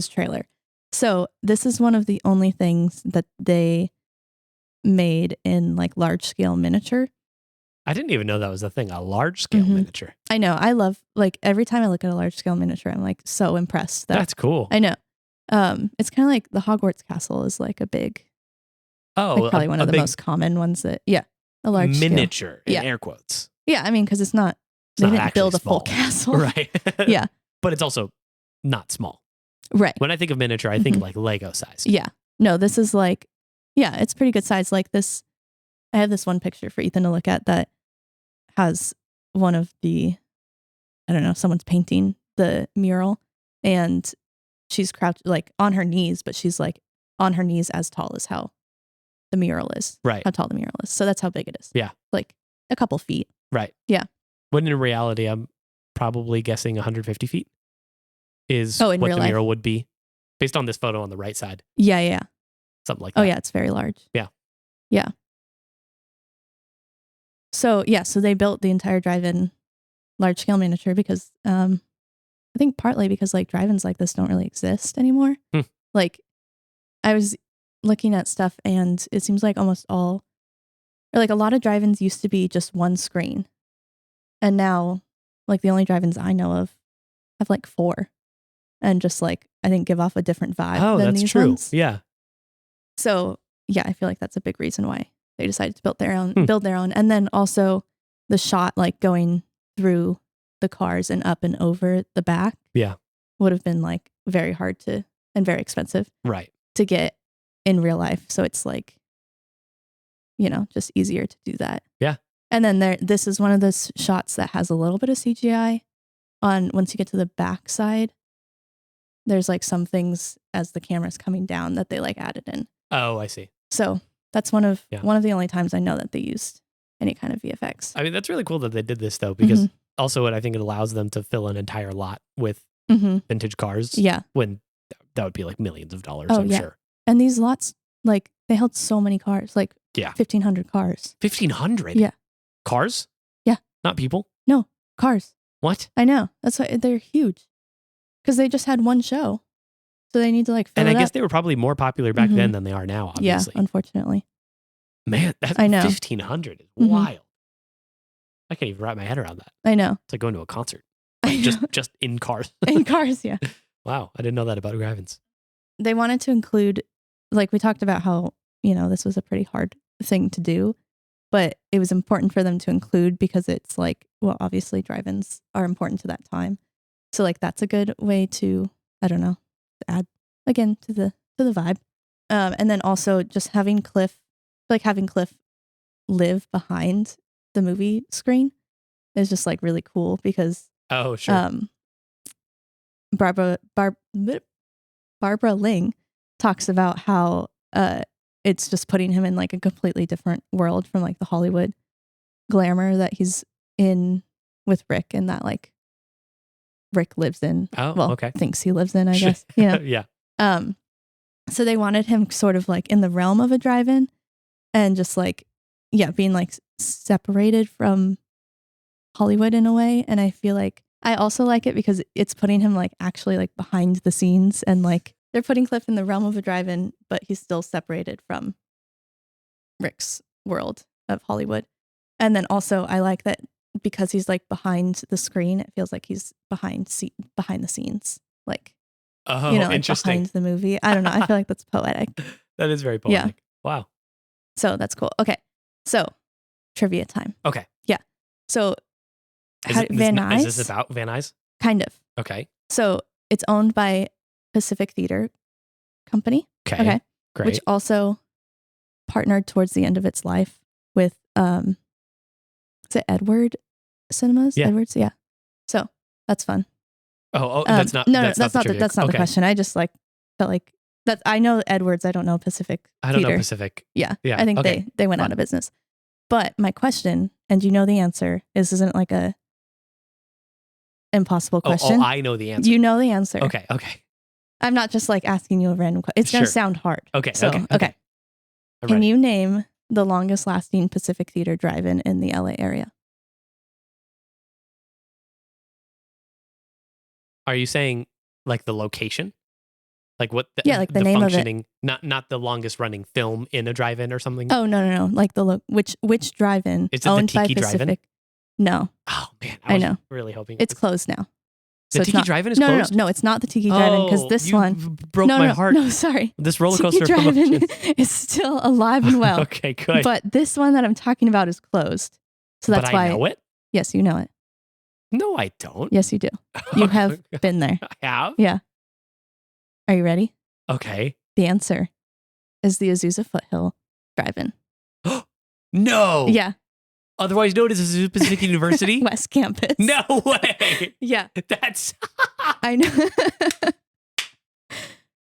trailer. So this is one of the only things that they made in like large scale miniature. I didn't even know that was a thing, a large scale miniature. I know. I love, like, every time I look at a large scale miniature, I'm like so impressed. That's cool. I know. It's kind of like the Hogwarts castle is like a big, like probably one of the most common ones that, a large miniature scale. in air quotes. Yeah. I mean, because they didn't build a full castle. Right. Yeah. But it's also not small. Right. When I think of miniature, I think of like Lego size. Yeah. No, this is like, it's pretty good size. Like this, I have this one picture for Ethan to look at that has one of the, I don't know, someone's painting the mural and she's crouched like on her knees, but she's like on her knees as tall as how the mural is. Right. How tall the mural is. So that's how big it is. Yeah. Like a couple feet. Right. Yeah. When in reality, I'm probably guessing 150 feet is what the mural would be based on this photo on the right side. Yeah. Yeah. Something like that. Oh yeah. It's very large. Yeah. Yeah. So they built the entire drive-in large scale miniature because I think partly because like drive-ins like this don't really exist anymore. Like I was looking at stuff and it seems like almost all, or like a lot of drive-ins used to be just one screen. And now like the only drive-ins I know of have like 4 and just like, I think give off a different vibe than these ones. Yeah. So I feel like that's a big reason why they decided to build their own. And then also the shot like going through the cars and up and over the back. Yeah. Would have been like very hard to and very expensive. Right. To get in real life. So it's like, you know, just easier to do that. Yeah. And then this is one of those shots that has a little bit of CGI on once you get to the back side. There's like some things as the camera's coming down that they like added in. Oh, I see. So that's one of the only times I know that they used any kind of VFX. I mean, that's really cool that they did this though, because also what I think it allows them to fill an entire lot with vintage cars. Yeah. When that would be like millions of dollars, I'm sure. And these lots, like they held so many cars, like 1,500 cars. 1,500? Yeah. Cars? Yeah. Not people? No, cars. What? I know. That's why they're huge. Because they just had one show. So they need to like fill and it I guess up. they were probably more popular back then than they are now, obviously. Yeah, unfortunately. Man, that's I know. 1,500 is wild. I can't even wrap my head around that. I know. It's like going to a concert. I know. just in cars. In cars, yeah. Wow, I didn't know that about drive-ins. They wanted to include, like we talked about how, this was a pretty hard thing to do, but it was important for them to include because it's like, well, obviously drive-ins are important to that time. So like that's a good way to, I don't know, to add again to the vibe. And then also just having Cliff live behind the movie screen is just like really cool because Oh, sure. Barbara Ling talks about how it's just putting him in like a completely different world from like the Hollywood glamour that he's in with Rick, and that like Rick lives in. Oh, okay. Thinks he lives in, I guess. Yeah. Yeah. So they wanted him sort of like in the realm of a drive-in and just like, yeah, being like separated from Hollywood in a way. And I feel like I also like it because it's putting him like actually like behind the scenes, and like they're putting Cliff in the realm of a drive-in, but he's still separated from Rick's world of Hollywood. And then also I like that because he's like behind the screen, it feels like he's behind the scenes. Like, Oh, like interesting. behind the movie. I don't know. I feel like that's poetic. That is very poetic. Yeah. Wow. So that's cool. Okay. So trivia time. Okay. Yeah. So Is Nuys. Is this about Van Nuys? Kind of. Okay. So it's owned by Pacific Theater Company. Okay. Great. Which also partnered towards the end of its life with is it Edward Cinemas? Yeah. Edwards, yeah. So that's fun. That's not. No, that's not the question. I just like felt like that. I know Edwards. I don't know Pacific. I don't Theater. know Pacific. Yeah. Yeah. I think okay. they went out of business. But my question, and you know the answer, isn't like a impossible question. Oh, I know the answer. You know the answer. Okay. I'm not just like asking you a random question. It's gonna sound hard. Okay. So, okay. Can you name the longest lasting Pacific Theater drive-in in the LA area? Are you saying like the location? Like what? Like the name of it. Not the longest running film in a drive-in or something. Oh no! Like which drive-in? Is it owned the Tiki by Pacific? Drive-In? No. Oh man, I know. Really hoping It's closed now. The Tiki Drive-In is closed. No, it's not the Tiki Drive-In because this one broke my heart. No, sorry. This roller coaster Tiki Drive-In is still alive and well. Okay, good. But this one that I'm talking about is closed. So that's why I know it. Yes, you know it. No, I don't. Yes, you do. You have been there. I have? Yeah. Are you ready? Okay. The answer is the Azusa Foothill Drive-In. No. Yeah. Otherwise known as Azusa Pacific University? West Campus. No way. Yeah. That's... I know.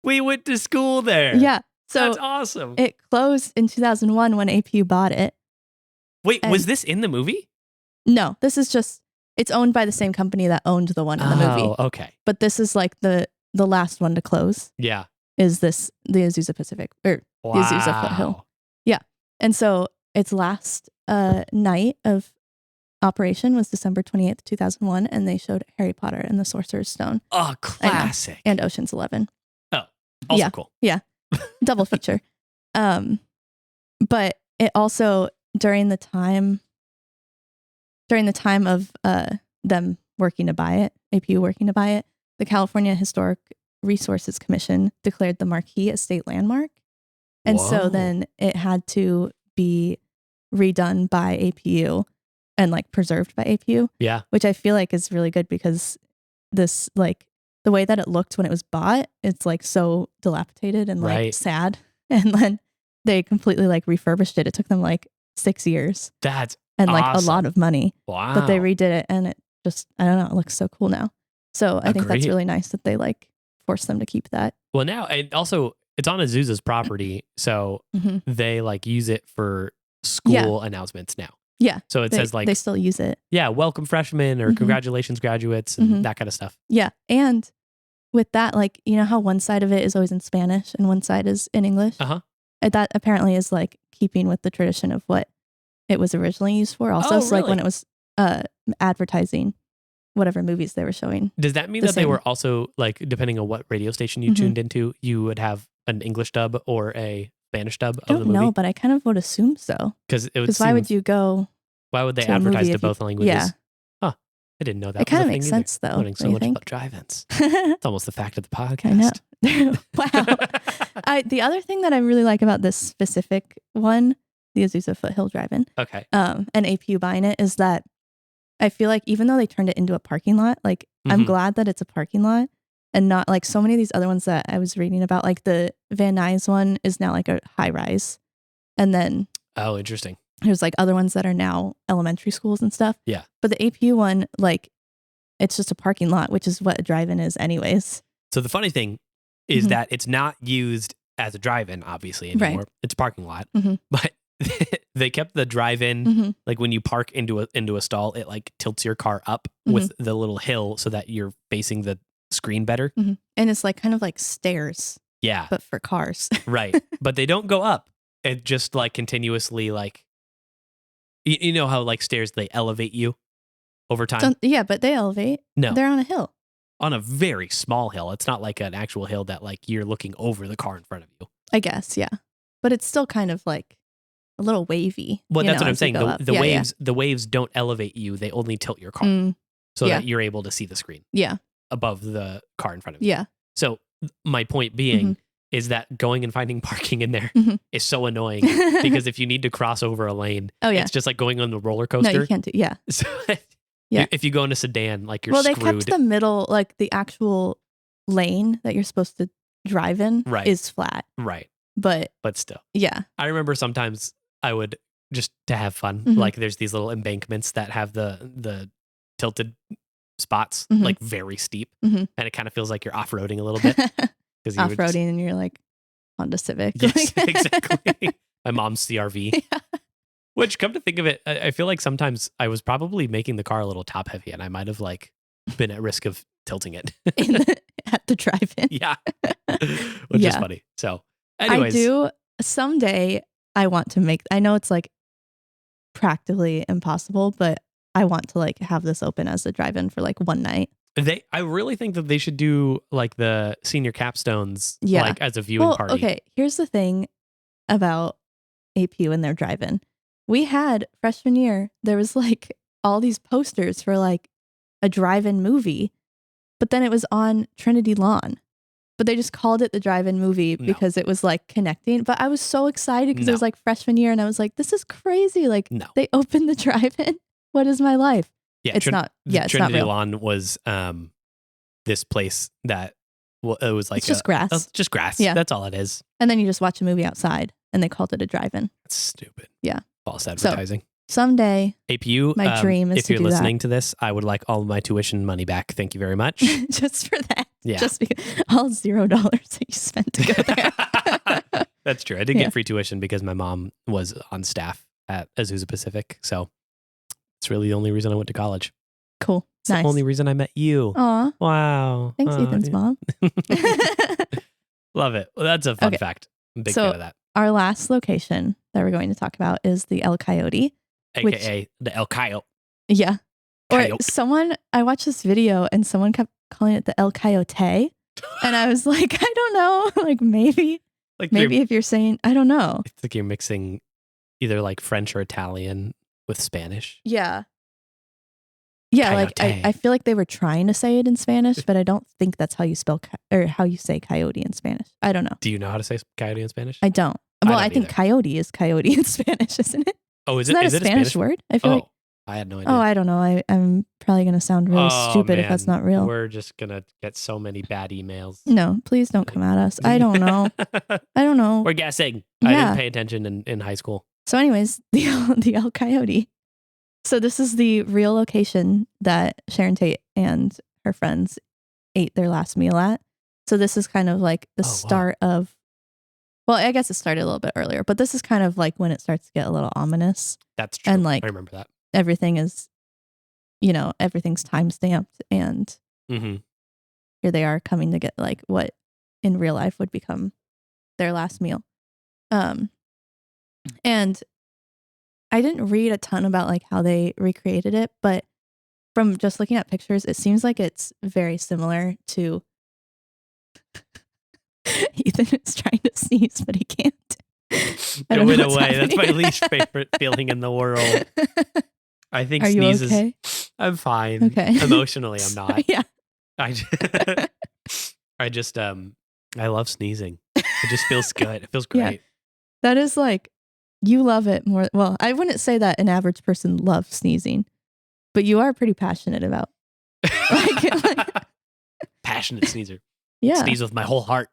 We went to school there. Yeah. So that's awesome. It closed in 2001 when APU bought it. Wait, was this in the movie? No, this is just, it's owned by the same company that owned the one in the movie. Oh, okay. But this is like the last one to close. Yeah. Is this the Azusa Pacific or the Azusa Foothill? Yeah. And so its last night of operation was December 28th, 2001, and they showed Harry Potter and the Sorcerer's Stone. Oh, classic. And Ocean's 11. Oh, also cool. Yeah. Double feature. But it also during the time of them working to buy it, APU working to buy it, the California Historic Resources Commission declared the marquee a state landmark. And so then it had to be redone by APU and like preserved by APU. Yeah. Which I feel like is really good because this like the way that it looked when it was bought, it's like so dilapidated and like sad. And then they completely like refurbished it. It took them like 6 years. That's and like awesome. a lot of money. Wow. But they redid it and it just, I don't know, it looks so cool now. So I think that's really nice that they like forced them to keep that. Well, now, and also it's on Azusa's property. So they like use it for school announcements now. Yeah. So it says like, they still use it. Yeah. Welcome freshmen or congratulations graduates and that kind of stuff. Yeah. And with that, like, you know how one side of it is always in Spanish and one side is in English? That apparently is like keeping with the tradition of what it was originally used for. Also, so like when it was advertising whatever movies they were showing. Does that mean that they were also like, depending on what radio station you tuned into, you would have an English dub or a Spanish dub of the movie? I don't know, but I kind of would assume so. Because why would you go? Why would they advertise to both languages? Yeah. Huh. I didn't know that. It kind was of a makes thing either. sense, though. Learning so don't you much think? about drive-ins. It's almost the fact of the podcast. I know. Wow. The other thing that I really like about this specific one, the Azusa Foothill Drive-In, Okay. and APU buying it, is that I feel like even though they turned it into a parking lot, like I'm glad that it's a parking lot and not like so many of these other ones that I was reading about. Like the Van Nuys one is now like a high rise, and then Oh, interesting. there's like other ones that are now elementary schools and stuff. Yeah. But the APU one, like it's just a parking lot, which is what a drive-in is anyways. So the funny thing is that it's not used as a drive-in, obviously, anymore. Right. It's a parking lot. But they kept the drive-in, like when you park into a stall, it like tilts your car up with the little hill so that you're facing the screen better. And it's like kind of like stairs. Yeah. But for cars. Right. But they don't go up. It just like continuously like, you know how like stairs, they elevate you over time? Yeah, but they elevate. No. They're on a hill. On a very small hill. It's not like an actual hill that like you're looking over the car in front of you. I guess, yeah. But it's still kind of like a little wavy. Well, that's what I'm saying. The waves don't elevate you. They only tilt your car so that you're able to see the screen. Yeah. Above the car in front of you. Yeah. So my point being is that going and finding parking in there is so annoying because if you need to cross over a lane, it's just like going on the roller coaster. No, you can't do. Yeah. So yeah. If you go in a sedan, like you're screwed. screwed. They kept the middle, like the actual lane that you're supposed to drive in is flat. Right. But still. Yeah. I remember sometimes I would just to have fun. Like there's these little embankments that have the tilted spots, like very steep. And it kind of feels like you're off-roading a little bit. Off-roading and you're like Honda Civic. Yes, exactly. My mom's CRV. Yeah. Which, come to think of it, I feel like sometimes I was probably making the car a little top heavy and I might have like been at risk of tilting it. At the drive-in. Yeah. Which is funny. So anyways. Someday I want to make, I know it's like practically impossible, but I want to like have this open as a drive-in for like one night. I really think that they should do like the senior capstones like as a viewing party. Okay, here's the thing about APU and their drive-in. We had freshman year, there was like all these posters for like a drive-in movie, but then it was on Trinity Lawn. But they just called it the drive-in movie because it was like connecting. But I was so excited because it was like freshman year and I was like, this is crazy. Like they opened the drive-in. What is my life? Yeah, it's not. Yeah, it's Trinity not real. Lawn was this place that it was like it's just grass. Just grass. Yeah, that's all it is. And then you just watch a movie outside, and they called it a drive-in. That's stupid. Yeah, false advertising. So, someday, APU. My dream is if to you're do listening that. to this, I would like all of my tuition money back. Thank you very much. Just for that. Yeah. Just because all $0 that you spent to go there. That's true. I did get free tuition because my mom was on staff at Azusa Pacific, so it's really the only reason I went to college. Cool. It's nice. the only reason I met you. Aw. Wow. Thanks, Ethan's mom. Love it. Well, that's a fun fact. I'm a big fan of that. Our last location that we're going to talk about is the El Coyote. AKA the El Coyote. Yeah. Coyote. I watched this video and someone kept calling it the El Coyote. And I was like, I don't know. Like maybe if you're saying, I don't know. It's like you're mixing either like French or Italian with Spanish. Yeah. Yeah, Coyote. like I feel like they were trying to say it in Spanish, but I don't think that's how you spell or how you say coyote in Spanish. I don't know. Do you know how to say coyote in Spanish? I don't. Well, I think coyote is coyote in Spanish, isn't it? Oh, is Isn't it? that Is a it Spanish word? I feel like. I had no idea. Oh, I don't know. I'm probably gonna sound really stupid if that's not real. We're just gonna get so many bad emails. No, please don't come at us. I don't know. I don't know. We're guessing. Yeah. I didn't pay attention in high school. So, anyways, the El Coyote. So this is the real location that Sharon Tate and her friends ate their last meal at. So this is kind of like the start of, well, I guess it started a little bit earlier, but this is kind of like when it starts to get a little ominous. That's true. And like, I remember that. Everything is, everything's time stamped, and here they are coming to get like what in real life would become their last meal. And I didn't read a ton about like how they recreated it, but from just looking at pictures, it seems like it's very similar to Ethan is trying to sneeze, but he can't. It went away. That's my least favorite feeling in the world. I think Are sneezes. You okay? I'm fine. Okay. Emotionally, I'm not. Yeah. I just I love sneezing. It just feels good. It feels Yeah. great. That is like, you love it more. Well, I wouldn't say that an average person loves sneezing, but you are pretty passionate about like Passionate sneezer. yeah. Sneeze with my whole heart.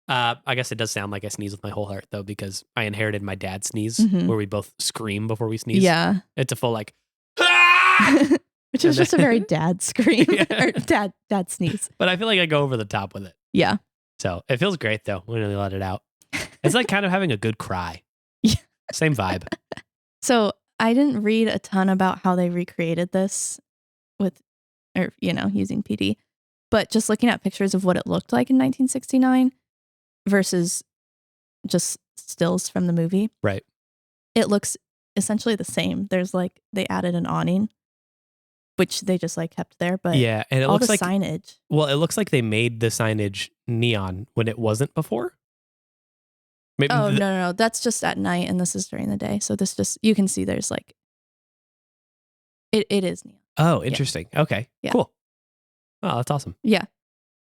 I guess it does sound like I sneeze with my whole heart though, because I inherited my dad's sneeze where we both scream before we sneeze. Yeah. It's a full like, "Ah!" Which is just a very dad scream Yeah. or dad sneeze. But I feel like I go over the top with it. Yeah. So it feels great though when we let it out. It's like kind of having a good cry. Yeah. Same vibe. So I didn't read a ton about how they recreated this with, or, using PD, but just looking at pictures of what it looked like in 1969 versus just stills from the movie. Right. It looks essentially the same. There's like, they added an awning, which they just like kept there, but yeah, and it all looks the like signage. Well, it looks like they made the signage neon when it wasn't before. Maybe Oh, no. That's just at night, and this is during the day. So this just, you can see there's like, it is neon. Oh, interesting. Yeah. Okay. Yeah. Cool. Oh, that's awesome. Yeah.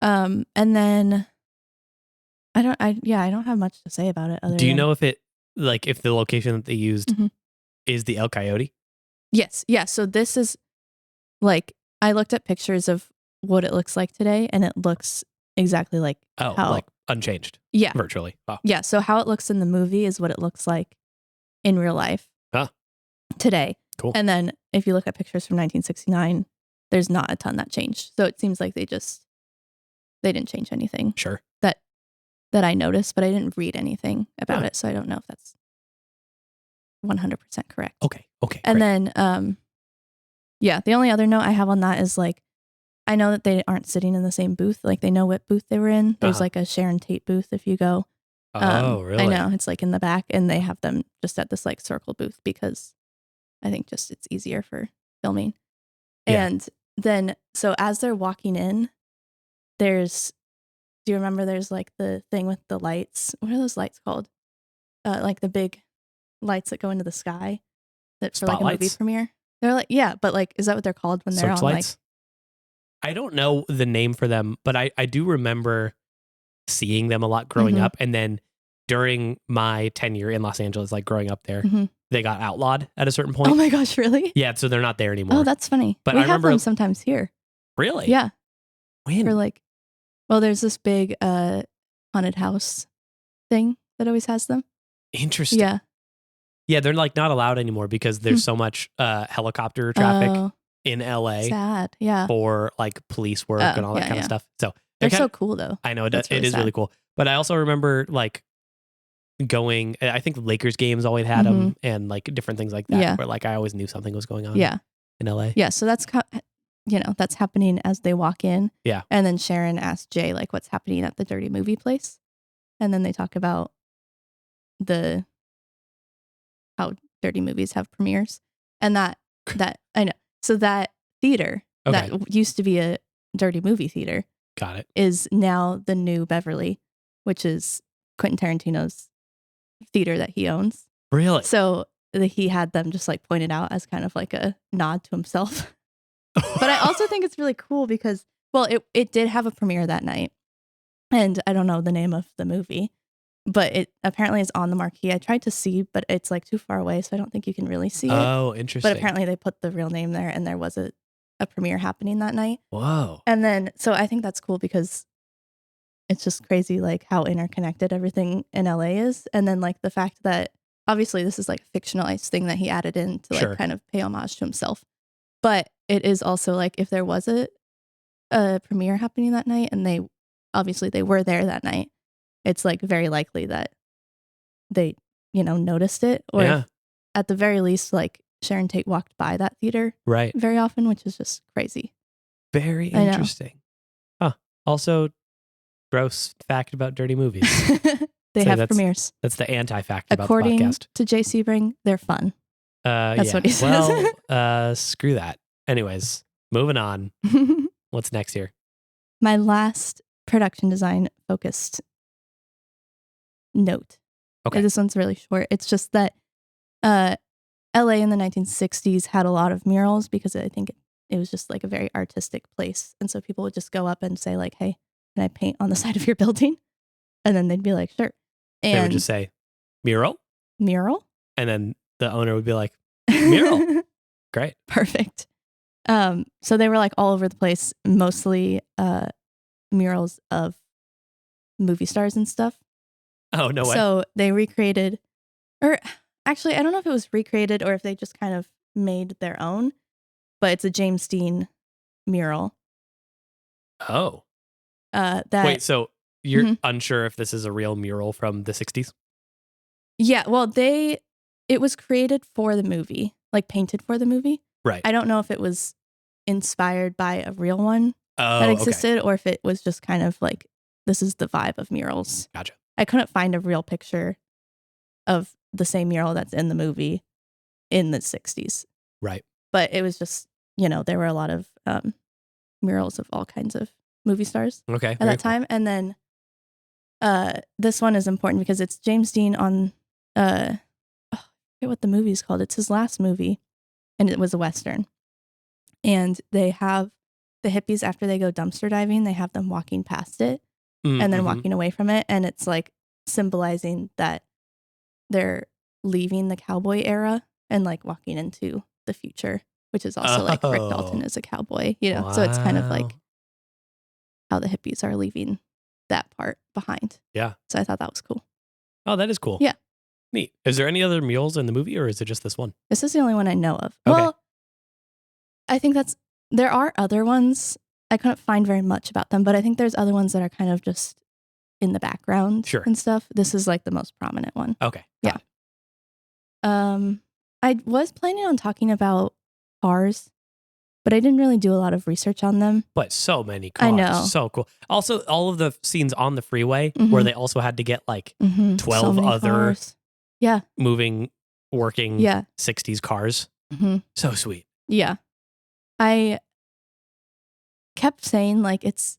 And then I don't have much to say about it. Do you know if it, like, if the location that they used is the El Coyote? Yes. Yeah. So this is like, I looked at pictures of what it looks like today, and it looks exactly like how, like unchanged. Yeah. Virtually. Oh. Yeah. So how it looks in the movie is what it looks like in real life today. Cool. And then if you look at pictures from 1969, there's not a ton that changed. So it seems like they didn't change anything. Sure. That I noticed, but I didn't read anything about it. So I don't know if that's 100% correct. Okay. And great. then, the only other note I have on that is like, I know that they aren't sitting in the same booth. Like they know what booth they were in. There's like a Sharon Tate booth if you go. Oh, really? I know. It's like in the back, and they have them just at this like circle booth because I think just it's easier for filming. Yeah. And then, so as they're walking in, do you remember there's like the thing with the lights? What are those lights called? Like the big lights that go into the sky that for like a movie premiere. They're like, yeah, but like, is that what they're called when they're on like? I don't know the name for them, but I do remember seeing them a lot growing up. And then during my tenure in Los Angeles, like growing up there, they got outlawed at a certain point. Oh my gosh, really? Yeah, so they're not there anymore. Oh, that's funny. But we I remember have them sometimes here. Really? Yeah. When? For like, well, there's this big haunted house thing that always has them. Interesting. Yeah. Yeah, they're like not allowed anymore because there's so much helicopter traffic in LA. Sad. Yeah. For like police work and all that kind of stuff. So they're so cool though. I know it is really cool. But I also remember like going, I think the Lakers games always had them and like different things like that. Yeah. Where like I always knew something was going on. Yeah. In LA. Yeah. So that's that's happening as they walk in. Yeah. And then Sharon asks Jay like what's happening at the dirty movie place, and then they talk about how dirty movies have premieres, and that I know. So that theater that used to be a dirty movie theater, got it, is now the New Beverly, which is Quentin Tarantino's theater that he owns. Really? So he had them just like pointed out as kind of like a nod to himself. But I also think it's really cool because, well, it did have a premiere that night, and I don't know the name of the movie, but it apparently is on the marquee. I tried to see, but it's like too far away, so I don't think you can really see it. Oh, interesting. But apparently they put the real name there, and there was a premiere happening that night. Whoa. And then, so I think that's cool because it's just crazy like how interconnected everything in LA is. And then like the fact that obviously this is like a fictionalized thing that he added in to like kind of pay homage to himself. But it is also like if there was a premiere happening that night and they were there that night, it's like very likely that they, noticed it, or if, at the very least, like Sharon Tate walked by that theater very often, which is just crazy. Very interesting. Huh. Also, gross fact about dirty movies. They have premieres. That's the anti-fact about the podcast. According to Jay Sebring, they're fun. That's what he says. Well, screw that. Anyways, moving on. What's next here? My last production design focused note. Okay. This one's really short. It's just that LA in the 1960s had a lot of murals because I think it was just like a very artistic place. And so people would just go up and say like, hey, can I paint on the side of your building? And then they'd be like, sure. And they would just say, mural? Mural? And then the owner would be like, mural. Great. Perfect. So they were like all over the place, mostly murals of movie stars and stuff. Oh, no way. So they recreated, or actually, I don't know if it was recreated or if they just kind of made their own, but it's a James Dean mural. Oh. Wait, so you're unsure if this is a real mural from the 60s? Yeah, well, it was created for the movie, like painted for the movie. Right. I don't know if it was inspired by a real one that existed or if it was just kind of like, this is the vibe of murals. Gotcha. I couldn't find a real picture of the same mural that's in the movie in the 60s. Right. But it was just, there were a lot of murals of all kinds of movie stars at that time. And then this one is important because it's James Dean on, I forget what the movie is called. It's his last movie, and it was a Western. And they have the hippies, after they go dumpster diving, they have them walking past it and then walking away from it. And it's like symbolizing that they're leaving the cowboy era and like walking into the future, which is also like Rick Dalton is a cowboy, Wow. So it's kind of like how the hippies are leaving that part behind. Yeah. So I thought that was cool. Oh, that is cool. Yeah. Neat. Is there any other murals in the movie, or is it just this one? This is the only one I know of. Okay. Well, I think there are other ones. I couldn't find very much about them, but I think there's other ones that are kind of just in the background and stuff. This is like the most prominent one. Okay. Yeah. I was planning on talking about cars, but I didn't really do a lot of research on them. But so many cars. I know. So cool. Also, all of the scenes on the freeway where they also had to get like 12 so other cars. moving, working 60s cars. So sweet. Yeah. I kept saying like it's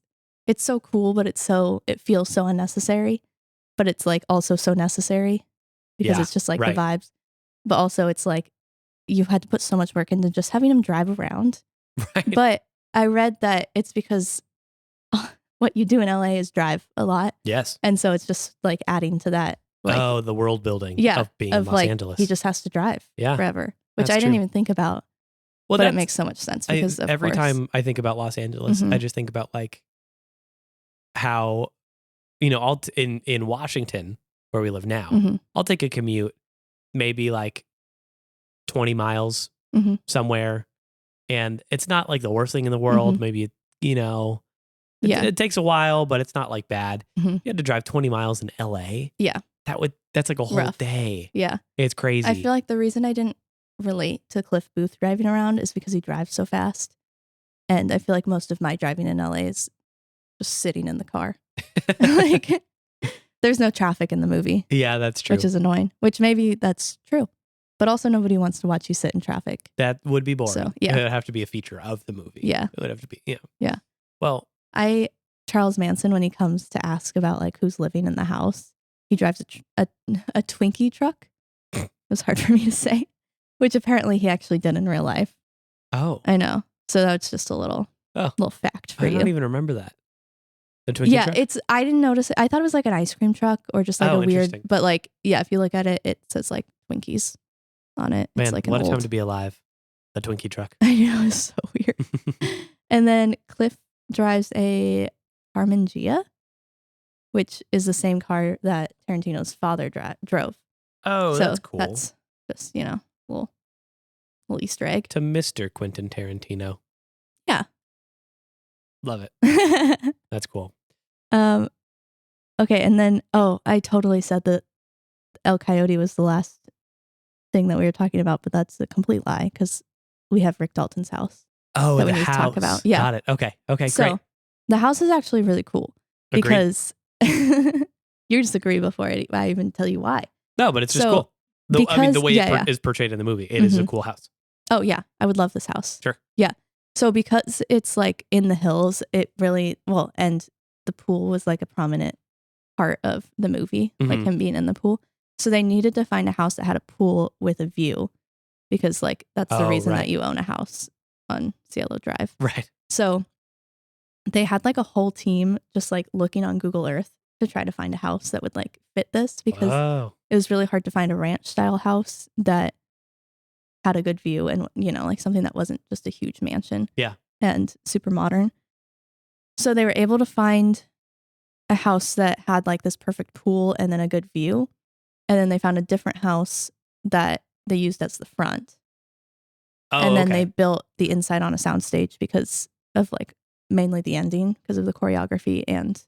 so cool, but it feels so unnecessary, but it's like also so necessary because it's just like the vibes. But also it's like you had to put so much work into just having them drive around. Right. But I read that it's because what you do in LA is drive a lot. Yes. And so it's just like adding to that. Like, the world building of being of Los like, Angeles. He just has to drive forever, which That's I didn't true. even think about. Well, but it makes so much sense because every time I think about Los Angeles, I just think about like how, in Washington, where we live now, I'll take a commute, maybe like 20 miles somewhere. And it's not like the worst thing in the world. Maybe, it takes a while, but it's not like bad. You had to drive 20 miles in LA. Yeah. That's like a whole day. Yeah. It's crazy. I feel like the reason I didn't relate to Cliff Booth driving around is because he drives so fast. And I feel like most of my driving in LA is just sitting in the car. Like, there's no traffic in the movie. Yeah, that's true. Which is annoying, which maybe that's true. But also nobody wants to watch you sit in traffic. That would be boring. So, yeah. It would have to be a feature of the movie. Yeah. It would have to be, Yeah. Well, Charles Manson, when he comes to ask about like who's living in the house, he drives a Twinkie truck. It was hard for me to say, which apparently he actually did in real life. Oh. I know. So that's just a little fact for you. I don't even remember that. The Twinkie truck? I didn't notice it. I thought it was like an ice cream truck or just like a weird, but like, if you look at it, it says like Twinkies on it. Man, it's like what a time to be alive. The Twinkie truck. I know, it's so weird. And then Cliff drives a Harman Gia, which is the same car that Tarantino's father drove. Oh, so that's cool. That's just, little Easter egg. To Mr. Quentin Tarantino. Yeah. Love it. That's cool. Okay, and then, I totally said that El Coyote was the last thing that we were talking about, but that's a complete lie because we have Rick Dalton's house. Oh, that the we need house. to talk about. Yeah. Got it. Okay, so, great. The house is actually really cool Agreed. because you disagree before I even tell you why. No, but it's just cool. The way it is portrayed in the movie, it is a cool house. Oh, yeah. I would love this house. Sure. Yeah. So because it's like in the hills, it really, and the pool was like a prominent part of the movie, like him being in the pool. So they needed to find a house that had a pool with a view because like that's the reason that you own a house on Cielo Drive. Right. So they had like a whole team just like looking on Google Earth to try to find a house that would like fit this, because it was really hard to find a ranch style house that had a good view and, you know, like something that wasn't just a huge mansion. Yeah. And super modern. So they were able to find a house that had like this perfect pool and then a good view. And then they found a different house that they used as the front. And then they built the inside on a soundstage because of like mainly the ending, because of the choreography and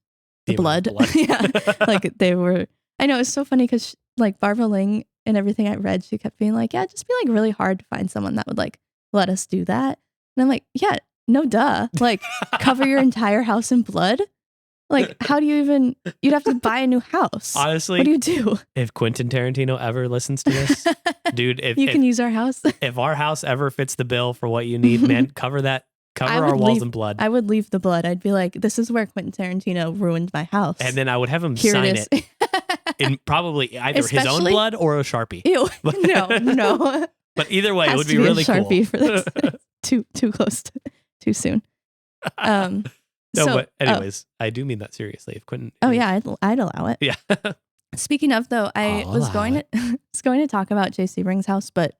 the blood. Yeah. Like they were, I know, it's so funny because like Barbara Ling and everything I read, she kept being like, yeah, it'd just be like really hard to find someone that would like let us do that. And I'm like, yeah, no duh. Like cover your entire house in blood. Like, how do you even, you'd have to buy a new house. Honestly, what do you do? If Quentin Tarantino ever listens to this, dude, if you can use our house. If our house ever fits the bill for what you need, man, cover our walls in blood. I would leave the blood. I'd be like, this is where Quentin Tarantino ruined my house. And then I would have him sign it in probably either his own blood or a Sharpie. Ew. No. But either way, it would be really cool. Sharpie for this. too close, too soon. But anyways, I do mean that seriously. If Quentin, yeah, I'd allow it. Yeah. Speaking of though, I was going to talk about J. Sebring's house, but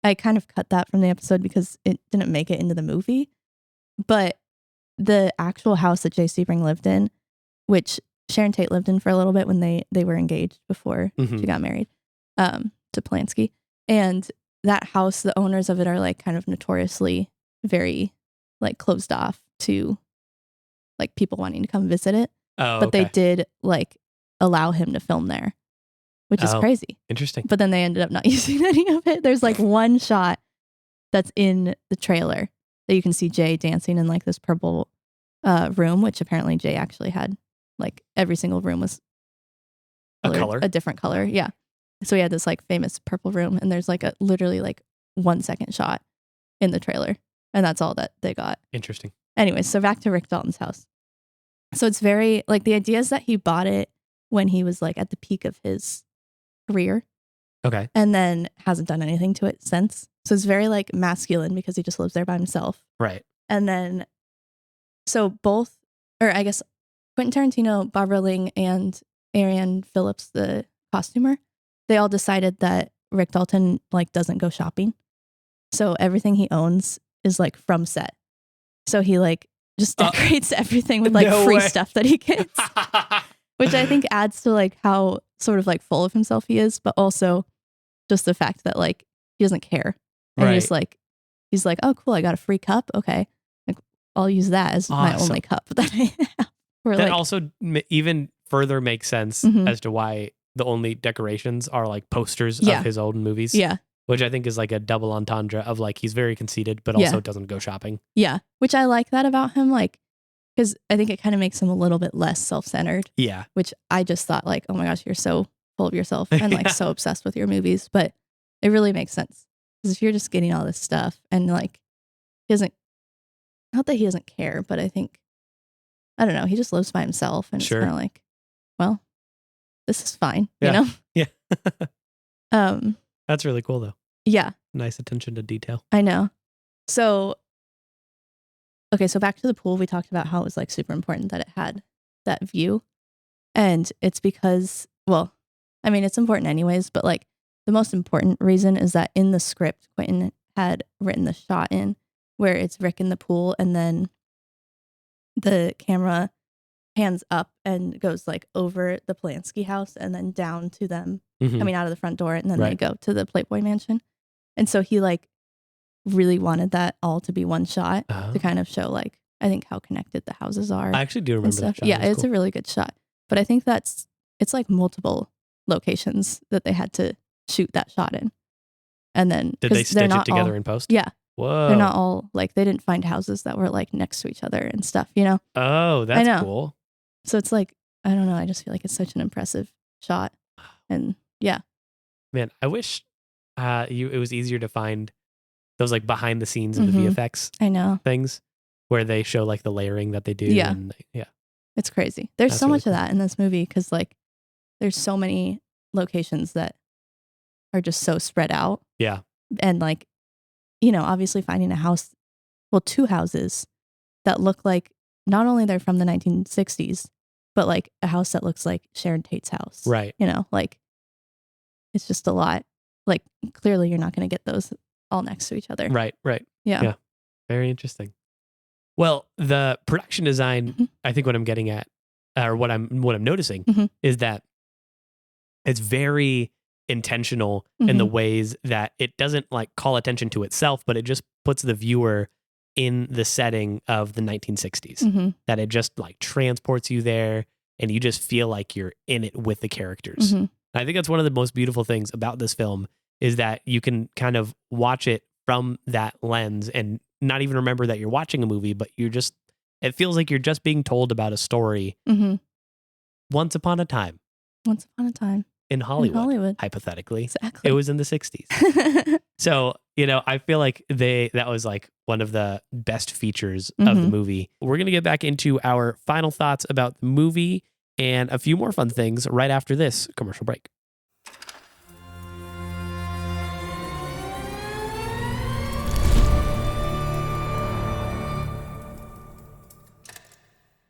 I kind of cut that from the episode because it didn't make it into the movie. But the actual house that J. Sebring lived in, which Sharon Tate lived in for a little bit when they were engaged before she got married to Polanski, and that house, the owners of it are like kind of notoriously very like closed off to like people wanting to come visit it. But they did like allow him to film there, which is crazy. Interesting. But then they ended up not using any of it. There's like one shot that's in the trailer that you can see Jay dancing in like this purple room, which apparently Jay actually had like every single room was a different color. Yeah. So he had this like famous purple room, and there's like a literally like 1 second shot in the trailer, and that's all that they got. Interesting. Anyways, so back to Rick Dalton's house. So it's very like the idea is that he bought it when he was like at the peak of his career. Okay. And then hasn't done anything to it since. So it's very like masculine because he just lives there by himself. Right. And then, so both, or I guess Quentin Tarantino, Barbara Ling, and Ariane Phillips, the costumer, they all decided that Rick Dalton like doesn't go shopping. So everything he owns is like from set. So he like just decorates everything with like free stuff that he gets, which I think adds to like how sort of like full of himself he is, but also just the fact that like he doesn't care. And he's like, oh cool, I got a free cup. Okay. Like, I'll use that as my only cup that I have. That also even further makes sense as to why the only decorations are like posters of his old movies. Yeah. Which I think is like a double entendre of like he's very conceited, but also doesn't go shopping. Yeah. Which I like that about him. Like, because I think it kind of makes him a little bit less self-centered. Yeah. Which I just thought like, oh my gosh, you're so full of yourself and like so obsessed with your movies. But it really makes sense. Because if you're just getting all this stuff and like, he doesn't, not that he doesn't care, but I think, I don't know, he just lives by himself. And it's kind of like, well, this is fine, you know? Yeah. That's really cool though. Yeah. Nice attention to detail. I know. So, okay, so back to the pool, we talked about how it was like super important that it had that view. And it's because, well, I mean, it's important anyways, but like the most important reason is that in the script, Quentin had written the shot in where it's Rick in the pool and then the camera pans up and goes like over the Polanski house and then down to them coming out of the front door, and then they go to the Playboy mansion. And so he like really wanted that all to be one shot to kind of show like, I think how connected the houses are. I actually do remember that shot. Yeah, it's cool. A really good shot. But I think it's like multiple locations that they had to shoot that shot in. And then did they stitch it together in post? Yeah. Whoa. They're not all like, they didn't find houses that were like next to each other and stuff, you know? Oh, that's cool. So it's like, I don't know. I just feel like it's such an impressive shot. And yeah. Man, I wish it was easier to find those like behind the scenes of the VFX I know things where they show like the layering that they do. Yeah. And it's crazy. There's so much of that in this movie because like there's so many locations that are just so spread out. Yeah. And like, you know, obviously finding a house two houses that look like not only they're from the 1960s, but like a house that looks like Sharon Tate's house. Right. You know, like it's just a lot. Like clearly you're not going to get those all next to each other. Right. Yeah. Very interesting. Well, the production design, I think what I'm getting at, or what I'm noticing is that it's very intentional in the ways that it doesn't like call attention to itself, but it just puts the viewer in the setting of the 1960s. That it just like transports you there and you just feel like you're in it with the characters. I think that's one of the most beautiful things about this film is that you can kind of watch it from that lens and not even remember that you're watching a movie, but it feels like you're just being told about a story once upon a time. Once upon a time. In Hollywood. Hypothetically. Exactly. It was in the 60s. So, I feel like that was like one of the best features of the movie. We're going to get back into our final thoughts about the movie and a few more fun things right after this commercial break.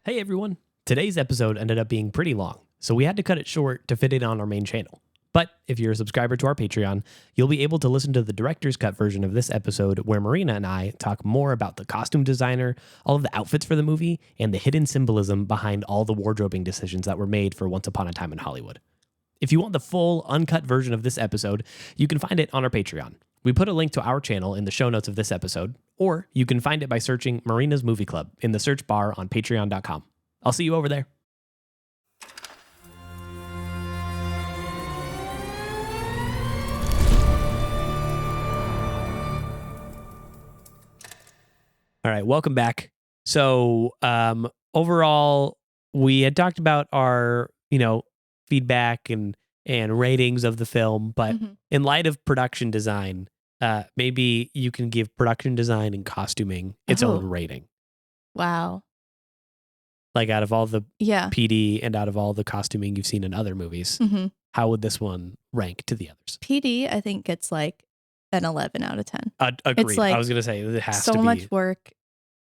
Hey everyone. Today's episode ended up being pretty long, so we had to cut it short to fit it on our main channel. But if you're a subscriber to our Patreon, you'll be able to listen to the director's cut version of this episode where Marina and I talk more about the costume designer, all of the outfits for the movie, and the hidden symbolism behind all the wardrobing decisions that were made for Once Upon a Time in Hollywood. If you want the full, uncut version of this episode, you can find it on our Patreon. We put a link to our channel in the show notes of this episode, or you can find it by searching Marina's Movie Club in the search bar on patreon.com. I'll see you over there. All right, welcome back. So, overall, we had talked about our, feedback and ratings of the film, but in light of production design, maybe you can give production design and costuming its own rating. Wow. Like out of all the Yeah. PD and out of all the costuming you've seen in other movies, how would this one rank to the others? PD, I think, gets like an 11 out of 10. Agreed. It's like I was going to say it has to be. So much work,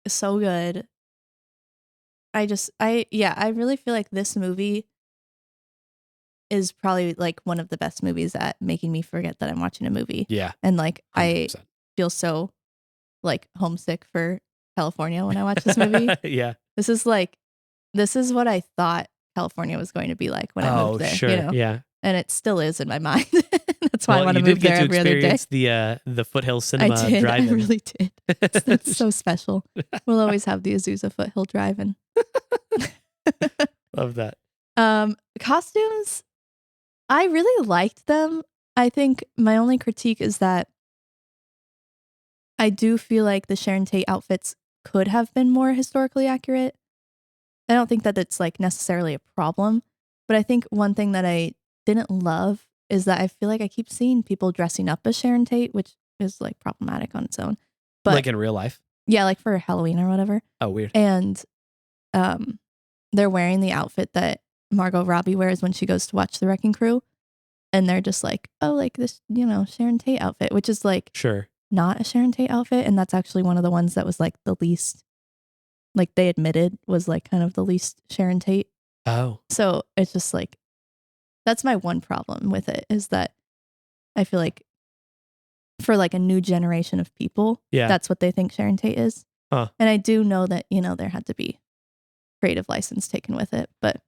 so good. I really feel like this movie is probably like one of the best movies at making me forget that I'm watching a movie. Yeah. And like 100%. I feel so like homesick for California when I watch this movie. Yeah. This is what I thought California was going to be like when I moved there. Sure. Yeah. And it still is in my mind. That's why I want to move there every other day. You did get to experience the Foothill Cinema Drive-In. I really did. That's so special. We'll always have the Azusa Foothill Drive-In. Love that. Costumes, I really liked them. I think my only critique is that I do feel like the Sharon Tate outfits could have been more historically accurate. I don't think that it's like necessarily a problem, but I think one thing that I didn't love is that I feel like I keep seeing people dressing up as Sharon Tate, which is like problematic on its own. But like in real life? Yeah, like for Halloween or whatever. Oh, weird. And they're wearing the outfit that Margot Robbie wears when she goes to watch The Wrecking Crew. And they're just like, oh, like this, Sharon Tate outfit, which is like not a Sharon Tate outfit. And that's actually one of the ones that was like the least, like they admitted was like kind of the least Sharon Tate. Oh. So it's just like, that's my one problem with it is that I feel like for like a new generation of people, that's what they think Sharon Tate is. Huh. And I do know that, there had to be creative license taken with it, but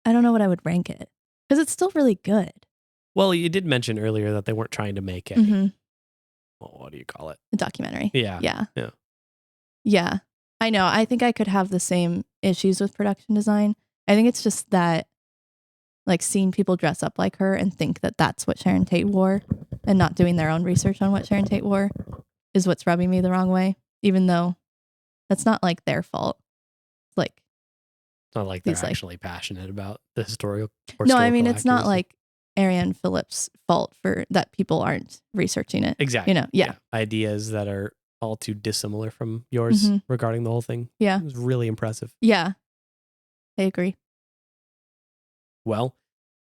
I don't know what I would rank it because it's still really good. Well, you did mention earlier that they weren't trying to make a, what do you call it? A documentary. Yeah. Yeah. I know. I think I could have the same issues with production design. I think it's just that like seeing people dress up like her and think that that's what Sharon Tate wore and not doing their own research on what Sharon Tate wore is what's rubbing me the wrong way, even though that's not like their fault. Like, it's not like they're actually passionate about the historical. No, I mean, it's not like Ariane Phillips' fault for that people aren't researching it. Exactly. Yeah. Ideas that are all too dissimilar from yours regarding the whole thing. Yeah. It was really impressive. Yeah. I agree. Well,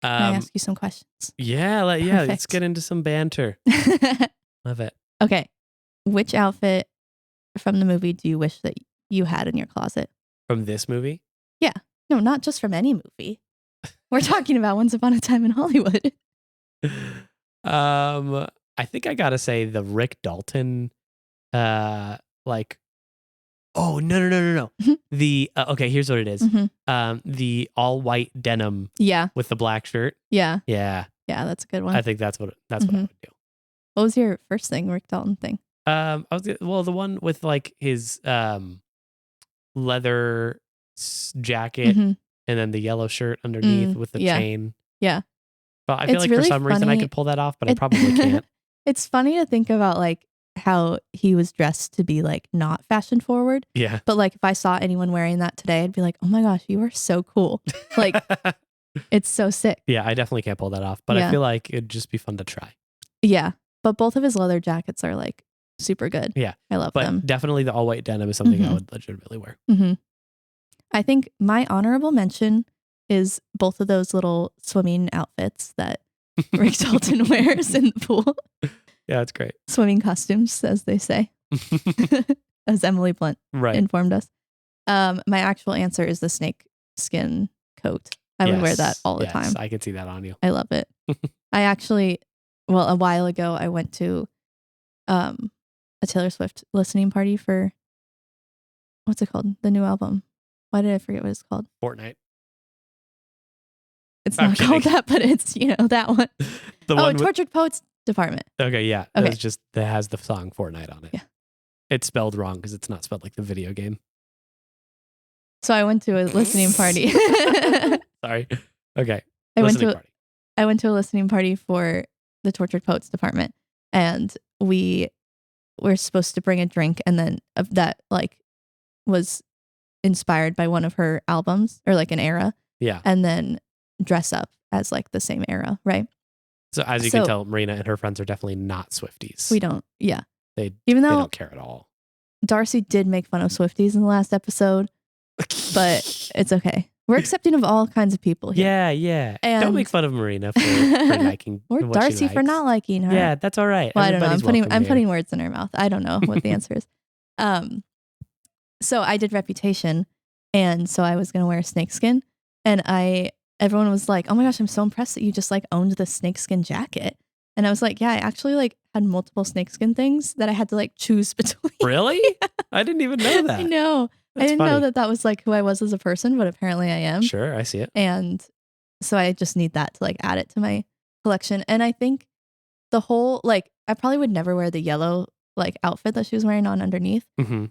can I ask you some questions? Yeah, let's get into some banter. Love it. Okay. which outfit from the movie do you wish that you had in your closet? From this movie? Yeah. No, not just from any movie. We're talking about Once Upon a Time in Hollywood. I think I gotta say the Rick Dalton, like, oh no. The okay, here's what it is. The all white denim, with the black shirt. Yeah, yeah, that's a good one. I think that's what I would do. What was your first thing, Rick Dalton thing? I was the one with like his leather jacket and then the yellow shirt underneath with the chain. Yeah. Well, I feel like really for some reason I could pull that off, but I probably can't. It's funny to think about like how he was dressed to be like not fashion forward. Yeah. But like if I saw anyone wearing that today, I'd be like, oh my gosh, you are so cool. Like it's so sick. Yeah, I definitely can't pull that off, but I feel like it'd just be fun to try. Yeah. But both of his leather jackets are like super good. Yeah. I love them. But definitely the all white denim is something I would legitimately wear. I think my honorable mention is both of those little swimming outfits that Rick Dalton wears in the pool. Yeah, that's great. Swimming costumes, as they say, as Emily Blunt informed us. My actual answer is the snake skin coat. I would wear that all the time. I can see that on you. I love it. I actually, a while ago, I went to a Taylor Swift listening party for, what's it called? The new album. Why did I forget what it's called? Fortnite. It's not called that, but it's, that one. Tortured Poets Department. Okay, yeah. Okay. It's just, that has the song Fortnite on it. Yeah. It's spelled wrong because it's not spelled like the video game. So I went to a listening party. Sorry. Okay. I went to a listening party for the Tortured Poets Department, and we were supposed to bring a drink, and then that like was inspired by one of her albums or like an era. Yeah. And then dress up as like the same era, right? So as you can tell, Marina and her friends are definitely not Swifties. We don't, yeah. They don't care at all. Darcy did make fun of Swifties in the last episode, but it's okay. We're accepting of all kinds of people here. Yeah. And don't make fun of Marina for liking or Darcy for not liking her. Yeah, that's all right. Well, I don't know. I'm putting words in her mouth. I don't know what the answer is. So I did Reputation, and so I was going to wear snakeskin, and everyone was like, oh my gosh, I'm so impressed that you just like owned the snakeskin jacket. And I was like, yeah, I actually like had multiple snakeskin things that I had to like choose between. Really? I didn't even know that. I know. I didn't know that was like who I was as a person, but apparently I am. Sure, I see it. And so I just need that to like add it to my collection. And I think the whole, like, I probably would never wear the yellow like outfit that she was wearing on underneath,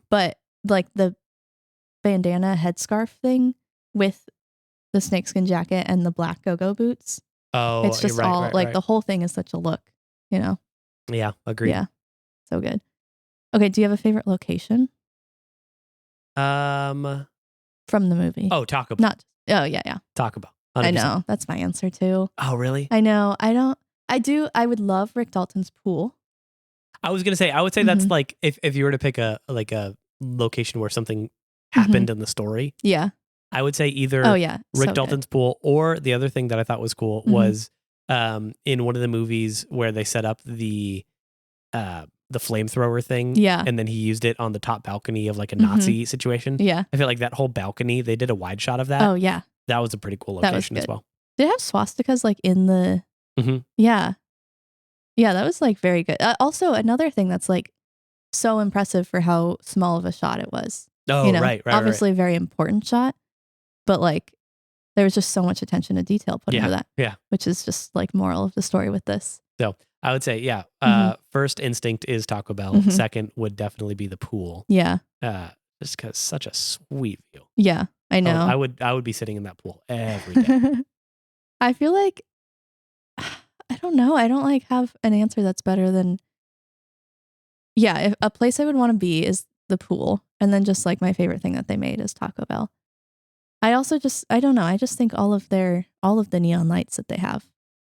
but like the bandana headscarf thing with the snakeskin jacket and the black go-go boots. Oh, it's just the whole thing is such a look, Yeah, agreed. Yeah, so good. Okay, do you have a favorite location? From the movie. Oh, Taco Bell. Yeah. Taco Bell. 100%. I know, that's my answer too. Oh, really? I know. I would love Rick Dalton's pool. I was gonna say, I would say that's like if you were to pick a location where something happened in the story. Yeah. I would say either Rick Dalton's pool, or the other thing that I thought was cool was in one of the movies where they set up the flamethrower thing. Yeah. And then he used it on the top balcony of like a Nazi situation. Yeah. I feel like that whole balcony, they did a wide shot of that. Oh, yeah. That was a pretty cool location as well. Did it have swastikas like in the... Yeah. Yeah, that was like very good. Also, another thing that's like so impressive for how small of a shot it was. Oh, right. Obviously a very important shot, but like there was just so much attention to detail put into that. Yeah. Which is just like moral of the story with this. So I would say, first instinct is Taco Bell. Second would definitely be the pool. Yeah. Just because such a sweet view. Yeah, I know. I would be sitting in that pool every day. I feel like, I don't know. I don't like have an answer that's better than, if a place I would want to be is the pool. And then just like my favorite thing that they made is Taco Bell. I also I don't know. I just think all of the neon lights that they have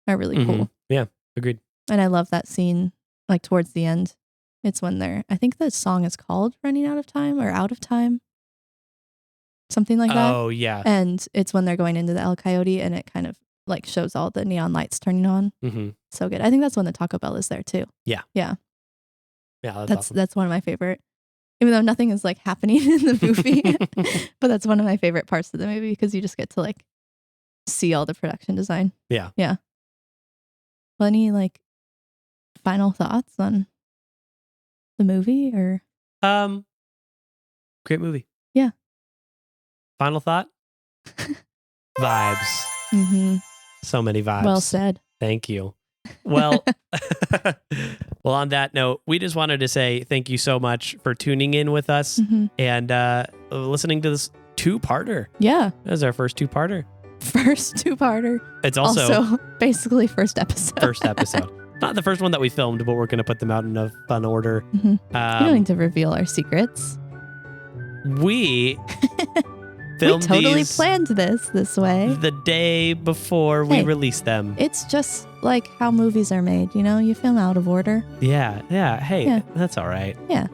are really cool. Yeah, agreed. And I love that scene, like towards the end. It's when I think the song is called Running Out of Time or Out of Time. Something like that. Oh, yeah. And it's when they're going into the El Coyote, and it kind of like shows all the neon lights turning on. So good. I think that's when the Taco Bell is there too. Yeah. Yeah. Yeah, that's one of my favorite. Even though nothing is like happening in the movie, but that's one of my favorite parts of the movie because you just get to like see all the production design. Yeah. Yeah. Well, any like final thoughts on the movie or? Great movie. Yeah. Final thought? Vibes. Mm-hmm. So many vibes. Well said. Thank you. Well, well, on that note, we just wanted to say thank you so much for tuning in with us and listening to this two-parter. Yeah. That was our first two-parter. First two-parter. It's also basically first episode. First episode. Not the first one that we filmed, but we're going to put them out in a fun order. We don't need to reveal our secrets. We filmed we totally these planned this way. the day before we released them. It's just like how movies are made, you know? You film out of order. Yeah. Hey, that's all right. Yeah.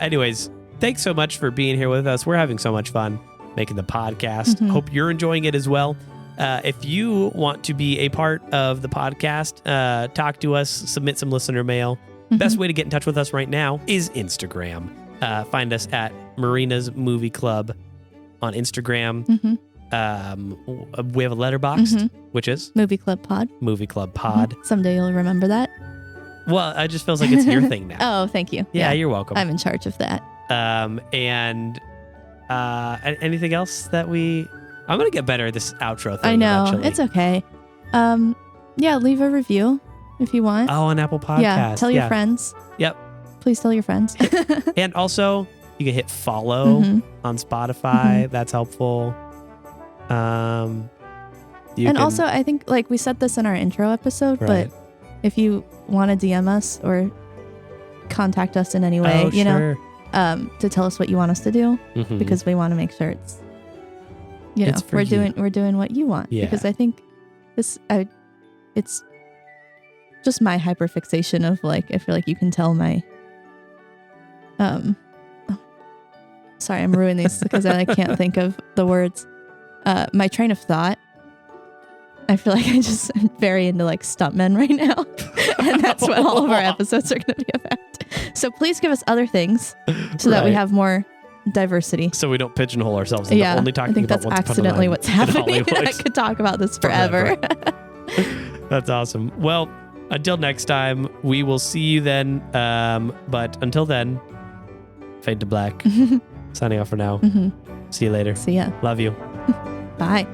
Anyways, thanks so much for being here with us. We're having so much fun making the podcast. Hope you're enjoying it as well. If you want to be a part of the podcast, talk to us, submit some listener mail. Best way to get in touch with us right now is Instagram. Find us at Marina's Movie Club on Instagram. We have a letterboxd, which is Movie Club Pod. Movie Club Pod. Someday you'll remember that. Well, it just feels like it's your thing now. Oh, thank you. Yeah, you're welcome. I'm in charge of that. And anything else that I'm going to get better at this outro thing. I know. Eventually. It's okay. Yeah, leave a review if you want. Oh, on Apple Podcasts. Yeah, tell your friends. Yep. Please tell your friends. And also, you can hit follow on Spotify. That's helpful. And also, I think like we said this in our intro episode, but if you want to DM us or contact us in any way, you know, to tell us what you want us to do, because we want to make sure it's, you know, we're doing what you want. Yeah. Because I think it's just my hyperfixation of like, I feel like you can tell my, sorry, I'm ruining these because I can't think of the words. My train of thought. I feel like I just am very into like stuntmen right now. And that's what all of our episodes are going to be about. So please give us other things so that we have more diversity. So we don't pigeonhole ourselves into only talking about I think that's accidentally what's happening. I could talk about this forever. That's awesome. Well, until next time, we will see you then. But until then, fade to black. Signing off for now. See you later. See ya. Love you. Bye.